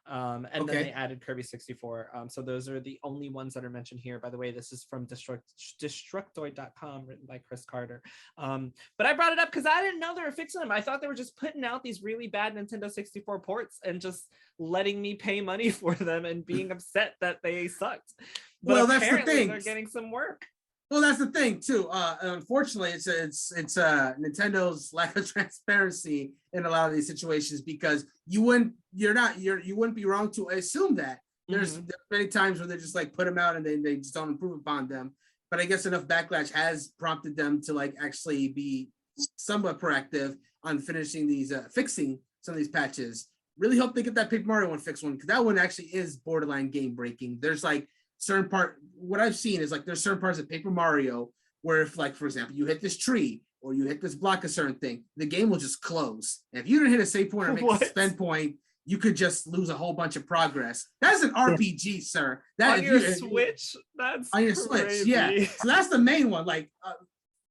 And then they added Kirby 64. So those are the only ones that are mentioned here. By the way, this is from Destructoid.com, written by Chris Carter. But I brought it up because I didn't know they were fixing them. I thought they were just putting out these really bad Nintendo 64 ports and just letting me pay money for them and being upset that they sucked. But well, that's the thing. They're getting some work. Well, that's the thing too. Unfortunately, it's Nintendo's lack of transparency in a lot of these situations, because you wouldn't be wrong to assume that there's many times where they just like put them out and they just don't improve upon them. But I guess enough backlash has prompted them to like actually be somewhat proactive on finishing these fixing some of these patches. Really hope they get that Paper Mario one fixed one, because that one actually is borderline game breaking. There's like certain what I've seen is like there's certain parts of Paper Mario where if, like, for example, you hit this tree or you hit this block, a certain thing, the game will just close. And if you didn't hit a save point or make a spend point, you could just lose a whole bunch of progress. That's an RPG, sir. That on your Switch, that's on your Switch, yeah. So that's the main one. Like,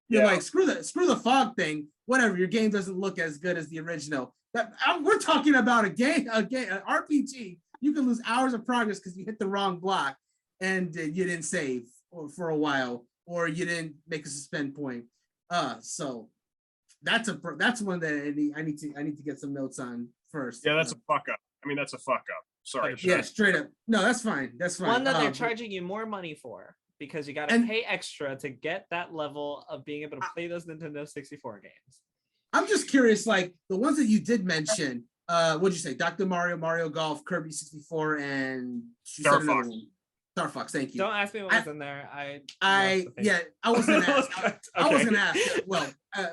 you're like, screw the fog thing. Whatever. Your game doesn't look as good as the original. We're talking about an RPG. You can lose hours of progress because you hit the wrong block and you didn't save for a while, or you didn't make a suspend point. So that's one that I need to get some notes on first. Yeah, that's a fuck up. I mean, that's a fuck up. Sorry. Yeah, straight up. No, that's fine. That's fine. One that they're charging you more money for, because you got to pay extra to get that level of being able to play those Nintendo 64 games. I'm just curious, like the ones that you did mention. What'd you say? Dr. Mario, Mario Golf, Kirby 64, and Star Fox. Star Fox, thank you. Don't ask me what was in there. I wasn't asked. I wasn't asked.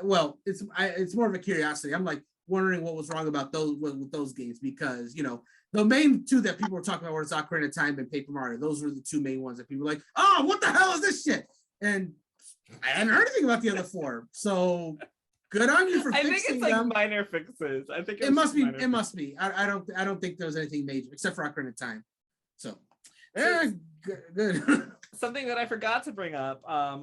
Well, it's more of a curiosity. I'm like wondering what was wrong about those with those games, because the main two that people were talking about were Ocarina of Time and Paper Mario. Those were the two main ones that people were like, oh, what the hell is this shit? And I hadn't heard anything about the other four. So good on you for fixing them. I think it's like minor fixes. I think it must be. It must be. I don't think there was anything major except for Ocarina of Time. So. Good. Something that I forgot to bring up,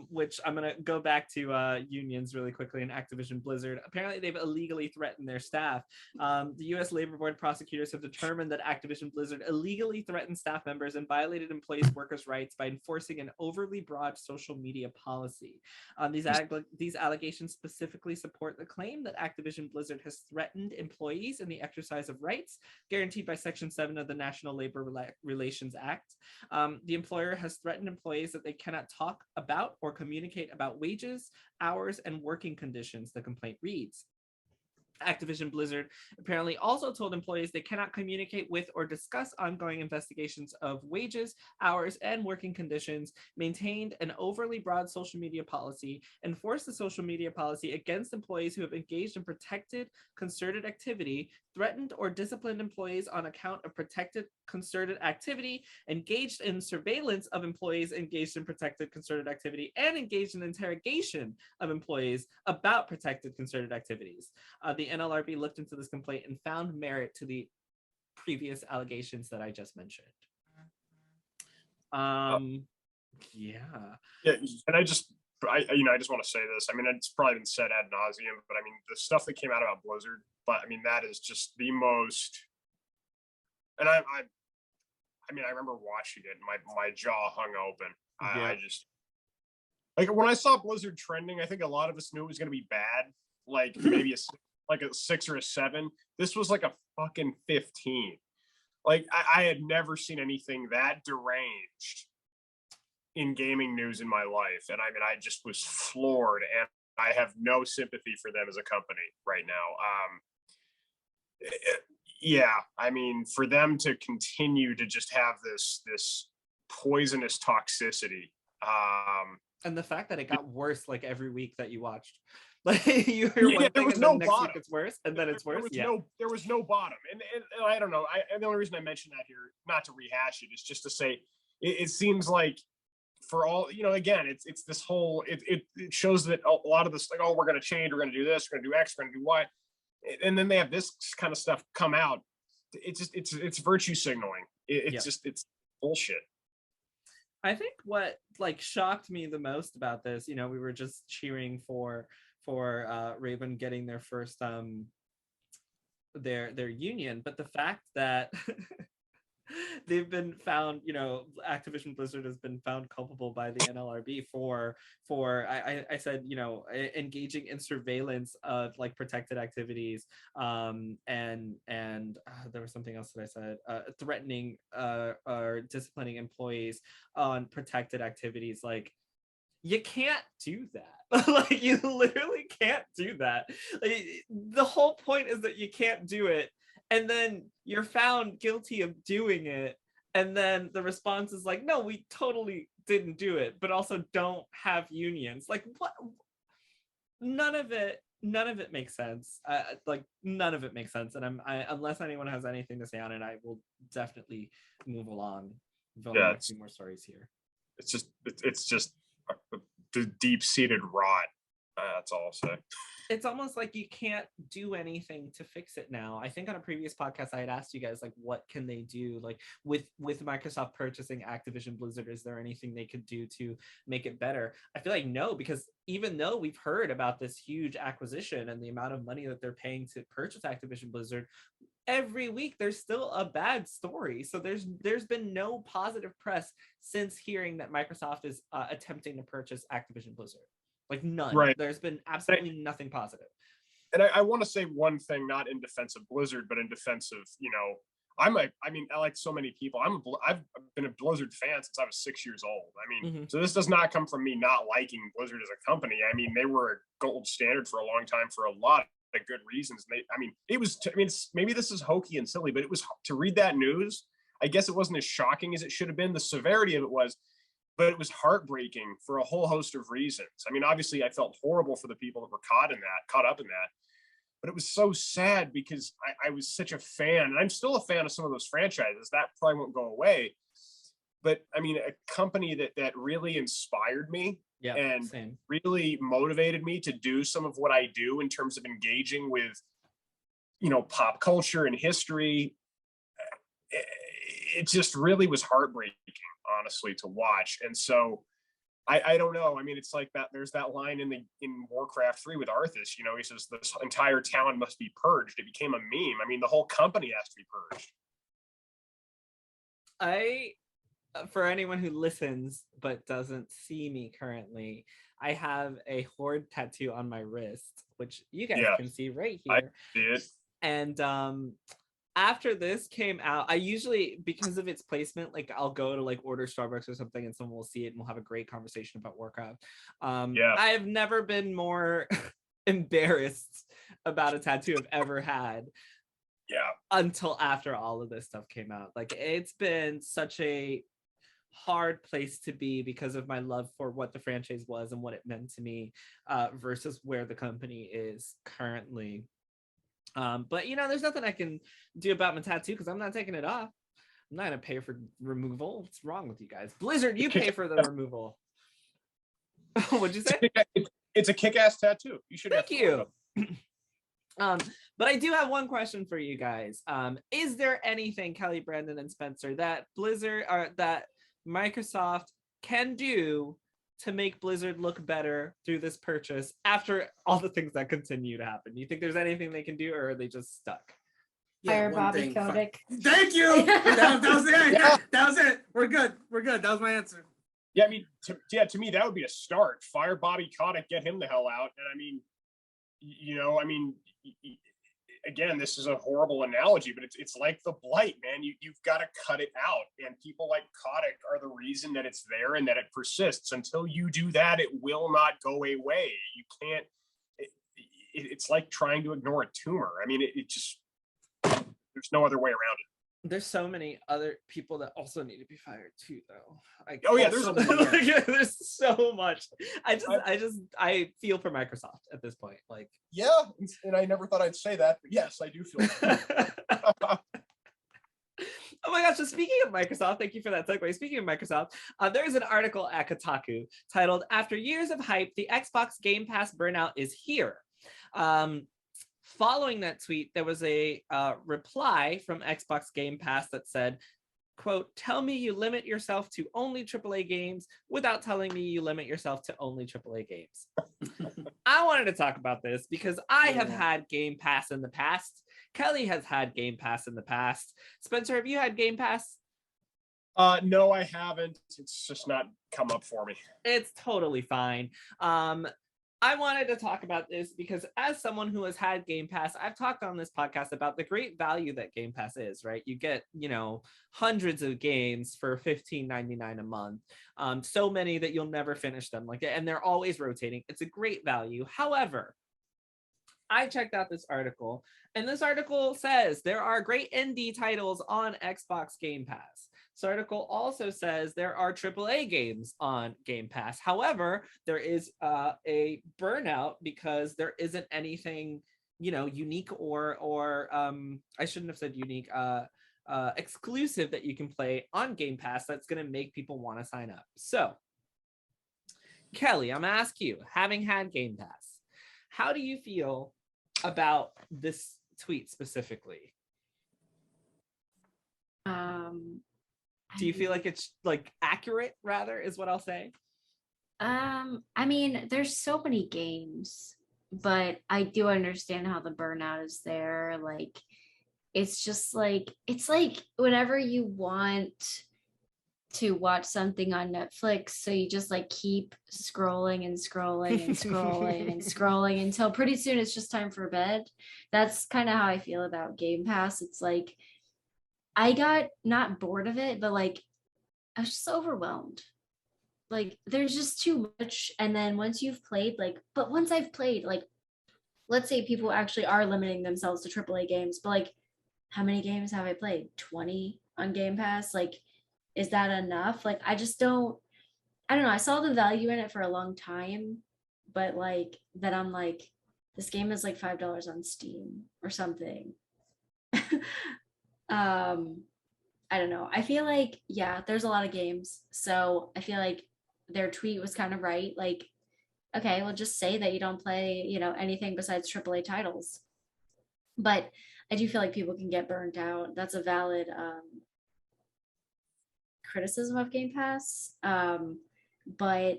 which I'm going to go back to unions really quickly, in Activision Blizzard. Apparently, they've illegally threatened their staff. The U.S. Labor Board prosecutors have determined that Activision Blizzard illegally threatened staff members and violated employees' workers' rights by enforcing an overly broad social media policy. These allegations specifically support the claim that Activision Blizzard has threatened employees in the exercise of rights guaranteed by Section 7 of the National Labor Relations Act. The employer has threatened employees that they cannot talk about or communicate about wages, hours, and working conditions, the complaint reads. Activision Blizzard apparently also told employees they cannot communicate with or discuss ongoing investigations of wages, hours, and working conditions, maintained an overly broad social media policy, enforced the social media policy against employees who have engaged in protected concerted activity, threatened or disciplined employees on account of protected concerted activity, engaged in surveillance of employees engaged in protected concerted activity, and engaged in interrogation of employees about protected concerted activities. The NLRB looked into this complaint and found merit to the previous allegations that I just mentioned. Yeah. And I just want to say this. I mean, it's probably been said ad nauseum, but I mean, the stuff that came out about Blizzard, but I mean, that is just the most. And I remember watching it, and my jaw hung open. I just, like, when I saw Blizzard trending, I think a lot of us knew it was going to be bad. Like maybe a 6 or a 7. This was like a fucking 15. Like I had never seen anything that deranged in gaming news in my life. And I mean, I just was floored, and I have no sympathy for them as a company right now. Yeah, I mean, for them to continue to just have this poisonous toxicity. And the fact that it got worse like every week that you watched. Like you hear one thing and then next week it's worse, and then it's worse. There was no bottom. And I don't know. And the only reason I mentioned that here, not to rehash it, is just to say it seems like for all, again, it's this whole, it shows that a lot of this, like, oh, we're going to change, we're going to do this, we're going to do X, we're going to do Y. And then they have this kind of stuff come out. It's virtue signaling. It's bullshit. I think what like shocked me the most about this, we were just cheering for Raven getting their first their union, but the fact that they've been found, Activision Blizzard has been found culpable by the NLRB for I said, engaging in surveillance of like protected activities, and there was something else that I said, threatening or disciplining employees on protected activities. Like, you can't do that. Like, you literally can't do that. Like, the whole point is that you can't do it, and then you're found guilty of doing it, and then the response is like, no, we totally didn't do it, but also don't have unions. Like, what? None of it makes sense. Like, none of it makes sense. And unless anyone has anything to say on it, I will definitely move along. A few more stories here. It's just the deep-seated rot. That's all I'll say. It's almost like you can't do anything to fix it now. I think on a previous podcast I had asked you guys, like, what can they do? Like, with Microsoft purchasing Activision Blizzard, is there anything they could do to make it better? I feel like no, because even though we've heard about this huge acquisition and the amount of money that they're paying to purchase Activision Blizzard, every week there's still a bad story. So there's been no positive press since hearing that Microsoft is attempting to purchase Activision Blizzard. Like, none. Right. There's been absolutely nothing positive. And I want to say one thing, not in defense of Blizzard, but in defense of, I like so many people. I've been a Blizzard fan since I was 6 years old. So this does not come from me not liking Blizzard as a company. They were a gold standard for a long time for a lot of good reasons. Maybe this is hokey and silly, but it was to read that news. I guess it wasn't as shocking as it should have been. The severity of it was, but it was heartbreaking for a whole host of reasons. Obviously I felt horrible for the people that were caught up in that, but it was so sad because I was such a fan, and I'm still a fan of some of those franchises. That probably won't go away. But a company that really inspired me and really motivated me to do some of what I do in terms of engaging with, pop culture and history. It just really was heartbreaking, honestly, to watch. And so I don't know. It's like that. There's that line in Warcraft 3 with Arthas, he says this entire town must be purged. It became a meme. The whole company has to be purged. For anyone who listens but doesn't see me currently, I have a Horde tattoo on my wrist, which you guys can see right here. I see it. And after this came out, I usually, because of its placement, like, I'll go to like order Starbucks or something and someone will see it and we'll have a great conversation about Warcraft. I have never been more embarrassed about a tattoo I've ever had. Until after all of this stuff came out. Like, it's been such a hard place to be because of my love for what the franchise was and what it meant to me, versus where the company is currently. But there's nothing I can do about my tattoo because I'm not taking it off. I'm not gonna pay for removal. What's wrong with you guys? Blizzard, you pay for the removal. What'd you say? It's a kick-ass tattoo. You should. Thank you. But I do have one question for you guys. Is there anything, Kelly, Brandon, and Spencer, that Blizzard or that Microsoft can do to make Blizzard look better through this purchase after all the things that continue to happen? Do you think there's anything they can do, or are they just stuck? Fire Bobby Kotick. Thank you. That was it. Yeah, that was it. We're good. That was my answer. Yeah, to me that would be a start. Fire Bobby Kotick, get him the hell out. And again, this is a horrible analogy, but it's like the blight, man. You've got to cut it out. And people like Kotick are the reason that it's there and that it persists. Until you do that, it will not go away. You can't, it's like trying to ignore a tumor. It just, there's no other way around it. There's so many other people that also need to be fired too, though. There's so much. I feel for Microsoft at this point. Like, yeah, and I never thought I'd say that, but yes, I do feel. Oh my gosh! So speaking of Microsoft, thank you for that segue. Speaking of Microsoft, there's an article at Kotaku titled "After Years of Hype, the Xbox Game Pass Burnout is Here." Following that tweet, there was a reply from Xbox Game Pass that said, quote, "Tell me you limit yourself to only AAA games without telling me you limit yourself to only AAA games." I wanted to talk about this because I have had Game Pass in the past, Kelly has had Game Pass in the past. Spencer, have you had Game Pass? No, I haven't. It's just not come up for me. It's totally fine. I wanted to talk about this because as someone who has had Game Pass, I've talked on this podcast about the great value that Game Pass is, right? You get, hundreds of games for $15.99 a month. So many that you'll never finish them, and they're always rotating. It's a great value. However, I checked out this article, and this article says there are great indie titles on Xbox Game Pass. This article also says there are AAA games on Game Pass. However, there is a burnout because there isn't anything, unique or I shouldn't have said unique, exclusive that you can play on Game Pass that's going to make people want to sign up. So, Kelly, I'm going to ask you, having had Game Pass, how do you feel about this tweet specifically? Do you feel like it's accurate, rather, is what I'll say? I mean, there's so many games, but I do understand how the burnout is there. It's just it's like whenever you want to watch something on Netflix, so you just keep scrolling and scrolling and scrolling and scrolling until pretty soon it's just time for bed. That's kind of how I feel about Game Pass. It's I got not bored of it, but I was just overwhelmed. There's just too much. And then once you've played, but once I've played, let's say people actually are limiting themselves to AAA games, but how many games have I played? 20 on Game Pass? Is that enough? I don't know. I saw the value in it for a long time, but then I'm this game is $5 on Steam or something. I don't know. I feel there's a lot of games. So I feel their tweet was kind of right. Okay, well, just say that you don't play, anything besides AAA titles. But I do feel people can get burnt out. That's a valid criticism of Game Pass. But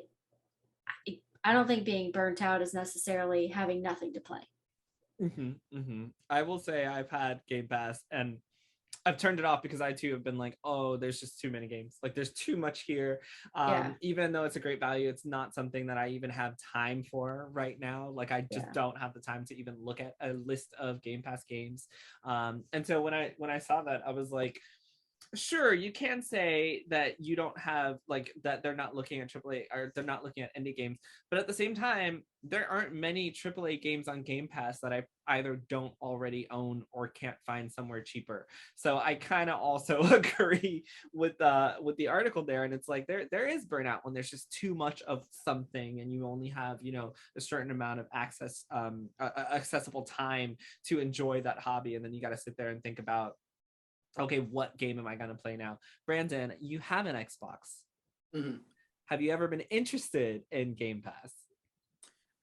I don't think being burnt out is necessarily having nothing to play. I will say I've had Game Pass and I've turned it off because I too have been oh, there's just too many games. There's too much here. Even though it's a great value, it's not something that I even have time for right now. I just don't have the time to even look at a list of Game Pass games. And so when I saw that, I was sure, you can say that you don't have that they're not looking at AAA or they're not looking at indie games, but at the same time, there aren't many AAA games on Game Pass that I either don't already own or can't find somewhere cheaper. So I kind of also agree with the article there, and it's there is burnout when there's just too much of something and you only have a certain amount of accessible time to enjoy that hobby, and then you got to sit there and think about, okay, what game am I going to play now? Brandon, you have an Xbox. Mm-hmm. Have you ever been interested in Game Pass?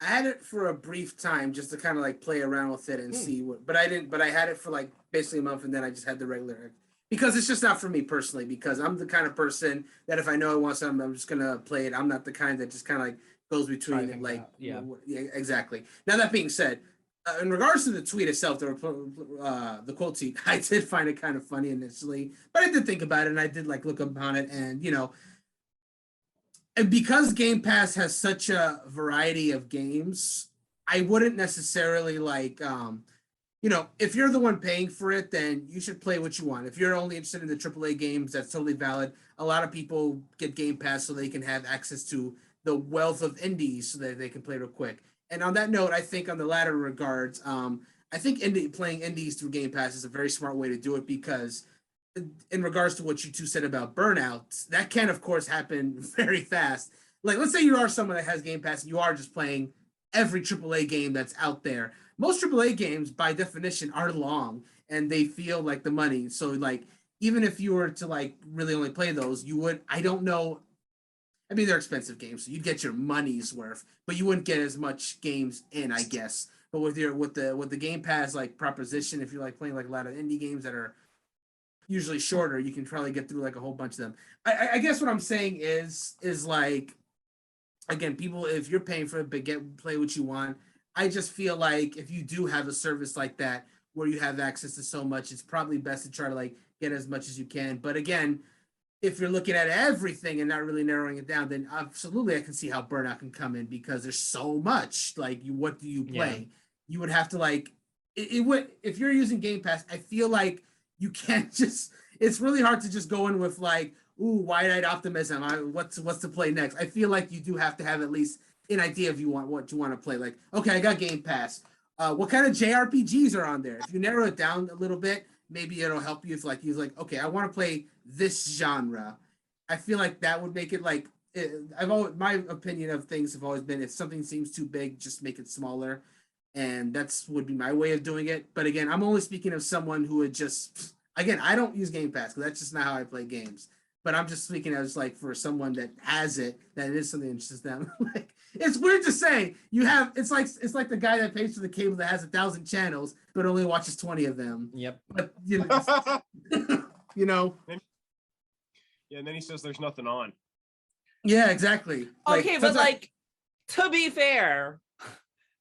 I had it for a brief time just to kind of play around with it and see what, but I didn't, but I had it for basically a month, and then I just had the regular, because it's just not for me personally, because I'm the kind of person that if I know I want something, I'm just going to play it. I'm not the kind that just kind of goes between it. Yeah, exactly. Now, that being said, in regards to the tweet itself, the quote tweet, I did find it kind of funny initially, but I did think about it and I did look upon it, and and because Game Pass has such a variety of games, I wouldn't necessarily if you're the one paying for it, then you should play what you want. If you're only interested in the AAA games, that's totally valid. A lot of people get Game Pass so they can have access to the wealth of indies so that they can play real quick. And on that note, I think on the latter regards, I think playing indies through Game Pass is a very smart way to do it, because in regards to what you two said about burnout, that can, of course, happen very fast. Let's say you are someone that has Game Pass and you are just playing every AAA game that's out there. Most AAA games, by definition, are long and they feel like the money. So, even if you were to, really only play those, you would, I don't know, I mean, they're expensive games, so you'd get your money's worth, but you wouldn't get as much games in, I guess. But with the Game Pass proposition, if you're playing a lot of indie games that are usually shorter, you can probably get through a whole bunch of them. I guess what I'm saying is again, people, if you're paying for it, but play what you want. I just feel if you do have a service like that where you have access to so much, it's probably best to try to like get as much as you can. But again, if you're looking at everything and not really narrowing it down, then absolutely I can see how burnout can come in because there's so much. Like, what do you play? Yeah. You would have to like it would if you're using Game Pass. I feel like you can't just. It's really hard to just go in with like, ooh, wide-eyed optimism. What's to play next? I feel like you do have to have at least an idea of what you want to play. Like, okay, I got Game Pass. What kind of JRPGs are on there? If you narrow it down a little bit, maybe it'll help you. If like you're like, okay, I want to play this genre. I feel like that would make it like my opinion of things have always been if something seems too big, just make it smaller, and that's would be my way of doing it. But again, I'm only speaking of someone who would just again, I don't use Game Pass because that's just not how I play games. But I'm just speaking as like for someone that has it, that is something that interests them. Like it's weird to say you have. It's like the guy that pays for the cable that has 1,000 channels but only watches 20 of them. Yep. But you know, you know. Yeah, and then he says there's nothing on. Yeah, exactly. Okay, but like to be fair,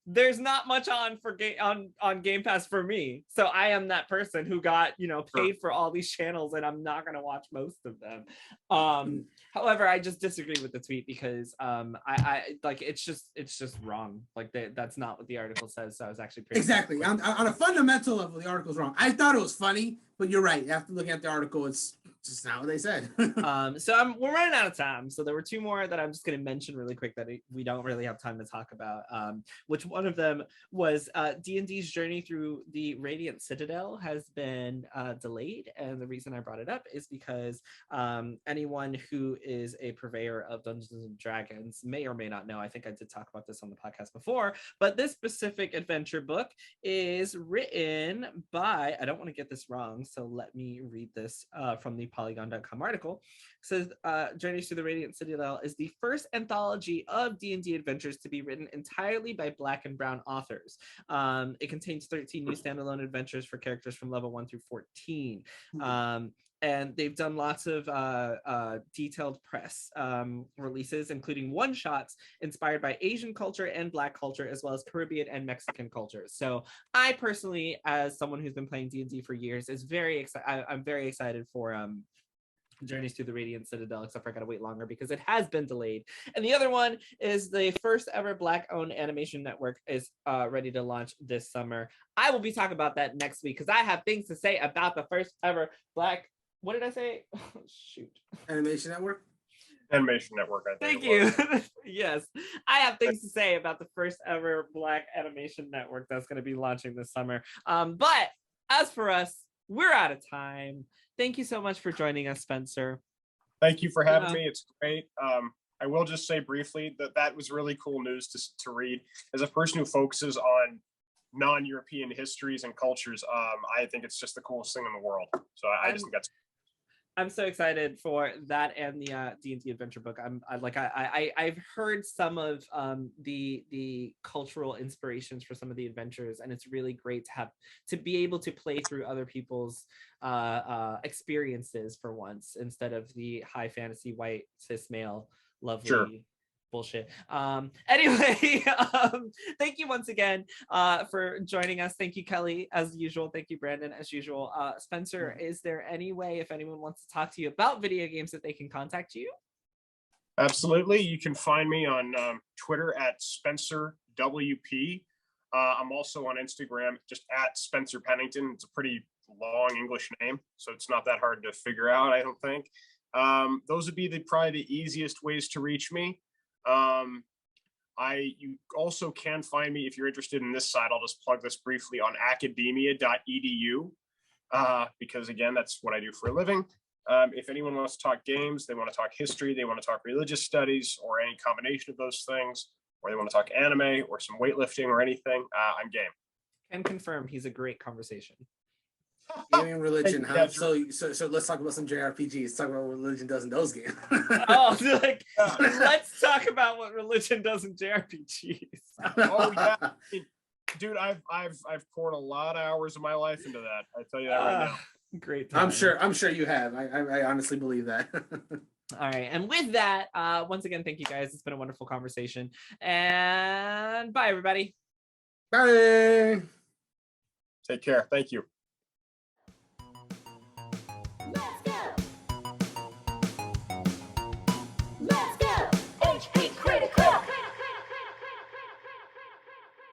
there's not much on for on Game Pass for me. So I am that person who got, paid for all these channels and I'm not going to watch most of them. However, I just disagree with the tweet because I like it's just wrong. Like that's not what the article says. So I was actually pretty exactly on a fundamental level, the article's wrong. I thought it was funny, but you're right. After looking at the article, it's just not what they said. So we're running out of time. So there were two more that I'm just going to mention really quick that we don't really have time to talk about. Which one of them was D&D's journey through the Radiant Citadel has been delayed, and the reason I brought it up is because anyone who is a purveyor of Dungeons and Dragons may or may not know. I think I did talk about this on the podcast before, but this specific adventure book is written by, I don't want to get this wrong, so let me read this from the Polygon.com article. It says Journeys to the Radiant Citadel is the first anthology of D&D adventures to be written entirely by Black and Brown authors. It contains 13 new standalone adventures for characters from level 1 through 14. And they've done lots of detailed press releases, including one-shots inspired by Asian culture and Black culture, as well as Caribbean and Mexican cultures. So I personally, as someone who's been playing D&D for years, is very excited. I'm very excited for Journeys to the Radiant Citadel, except for I gotta wait longer because it has been delayed. And the other one is the first ever Black-owned animation network is ready to launch this summer. I will be talking about that next week because I have things to say about the first ever Black. What did I say? Oh, shoot. Animation Network? Animation Network, I think. Thank you. Yes. I have things to say about the first ever Black animation network that's going to be launching this summer. But as for us, we're out of time. Thank you so much for joining us, Spencer. Thank you for having me. It's great. I will just say briefly that was really cool news to read. As a person who focuses on non-European histories and cultures, I think it's just the coolest thing in the world. So I just think I'm so excited for that and the D&D adventure book. I've heard some of the cultural inspirations for some of the adventures, and it's really great to be able to play through other people's experiences for once instead of the high fantasy white cis male lovely bullshit. Anyway, thank you once again for joining us. Thank you, Kelly, as usual. Thank you, Brandon, as usual. Spencer, is there any way, if anyone wants to talk to you about video games, that they can contact you? Absolutely. You can find me on Twitter at SpencerWP. I'm also on Instagram, just at Spencer Pennington. It's a pretty long English name, so it's not that hard to figure out, I don't think. Those would be probably the easiest ways to reach me. You also can find me if you're interested in this site. I'll just plug this briefly on academia.edu because again, that's what I do for a living. If anyone wants to talk games, they want to talk history, they want to talk religious studies or any combination of those things, or they want to talk anime or some weightlifting or anything, I'm game. Can confirm he's a great conversation. Gaming religion, huh? So let's talk about some JRPGs. Let's talk about what religion does in those games. Let's talk about what religion does in JRPGs. Oh yeah, dude, I've poured a lot of hours of my life into that. I tell you that right now. Great time. I'm sure you have. I honestly believe that. All right, and with that, once again, thank you guys. It's been a wonderful conversation, and bye, everybody. Bye. Take care. Thank you.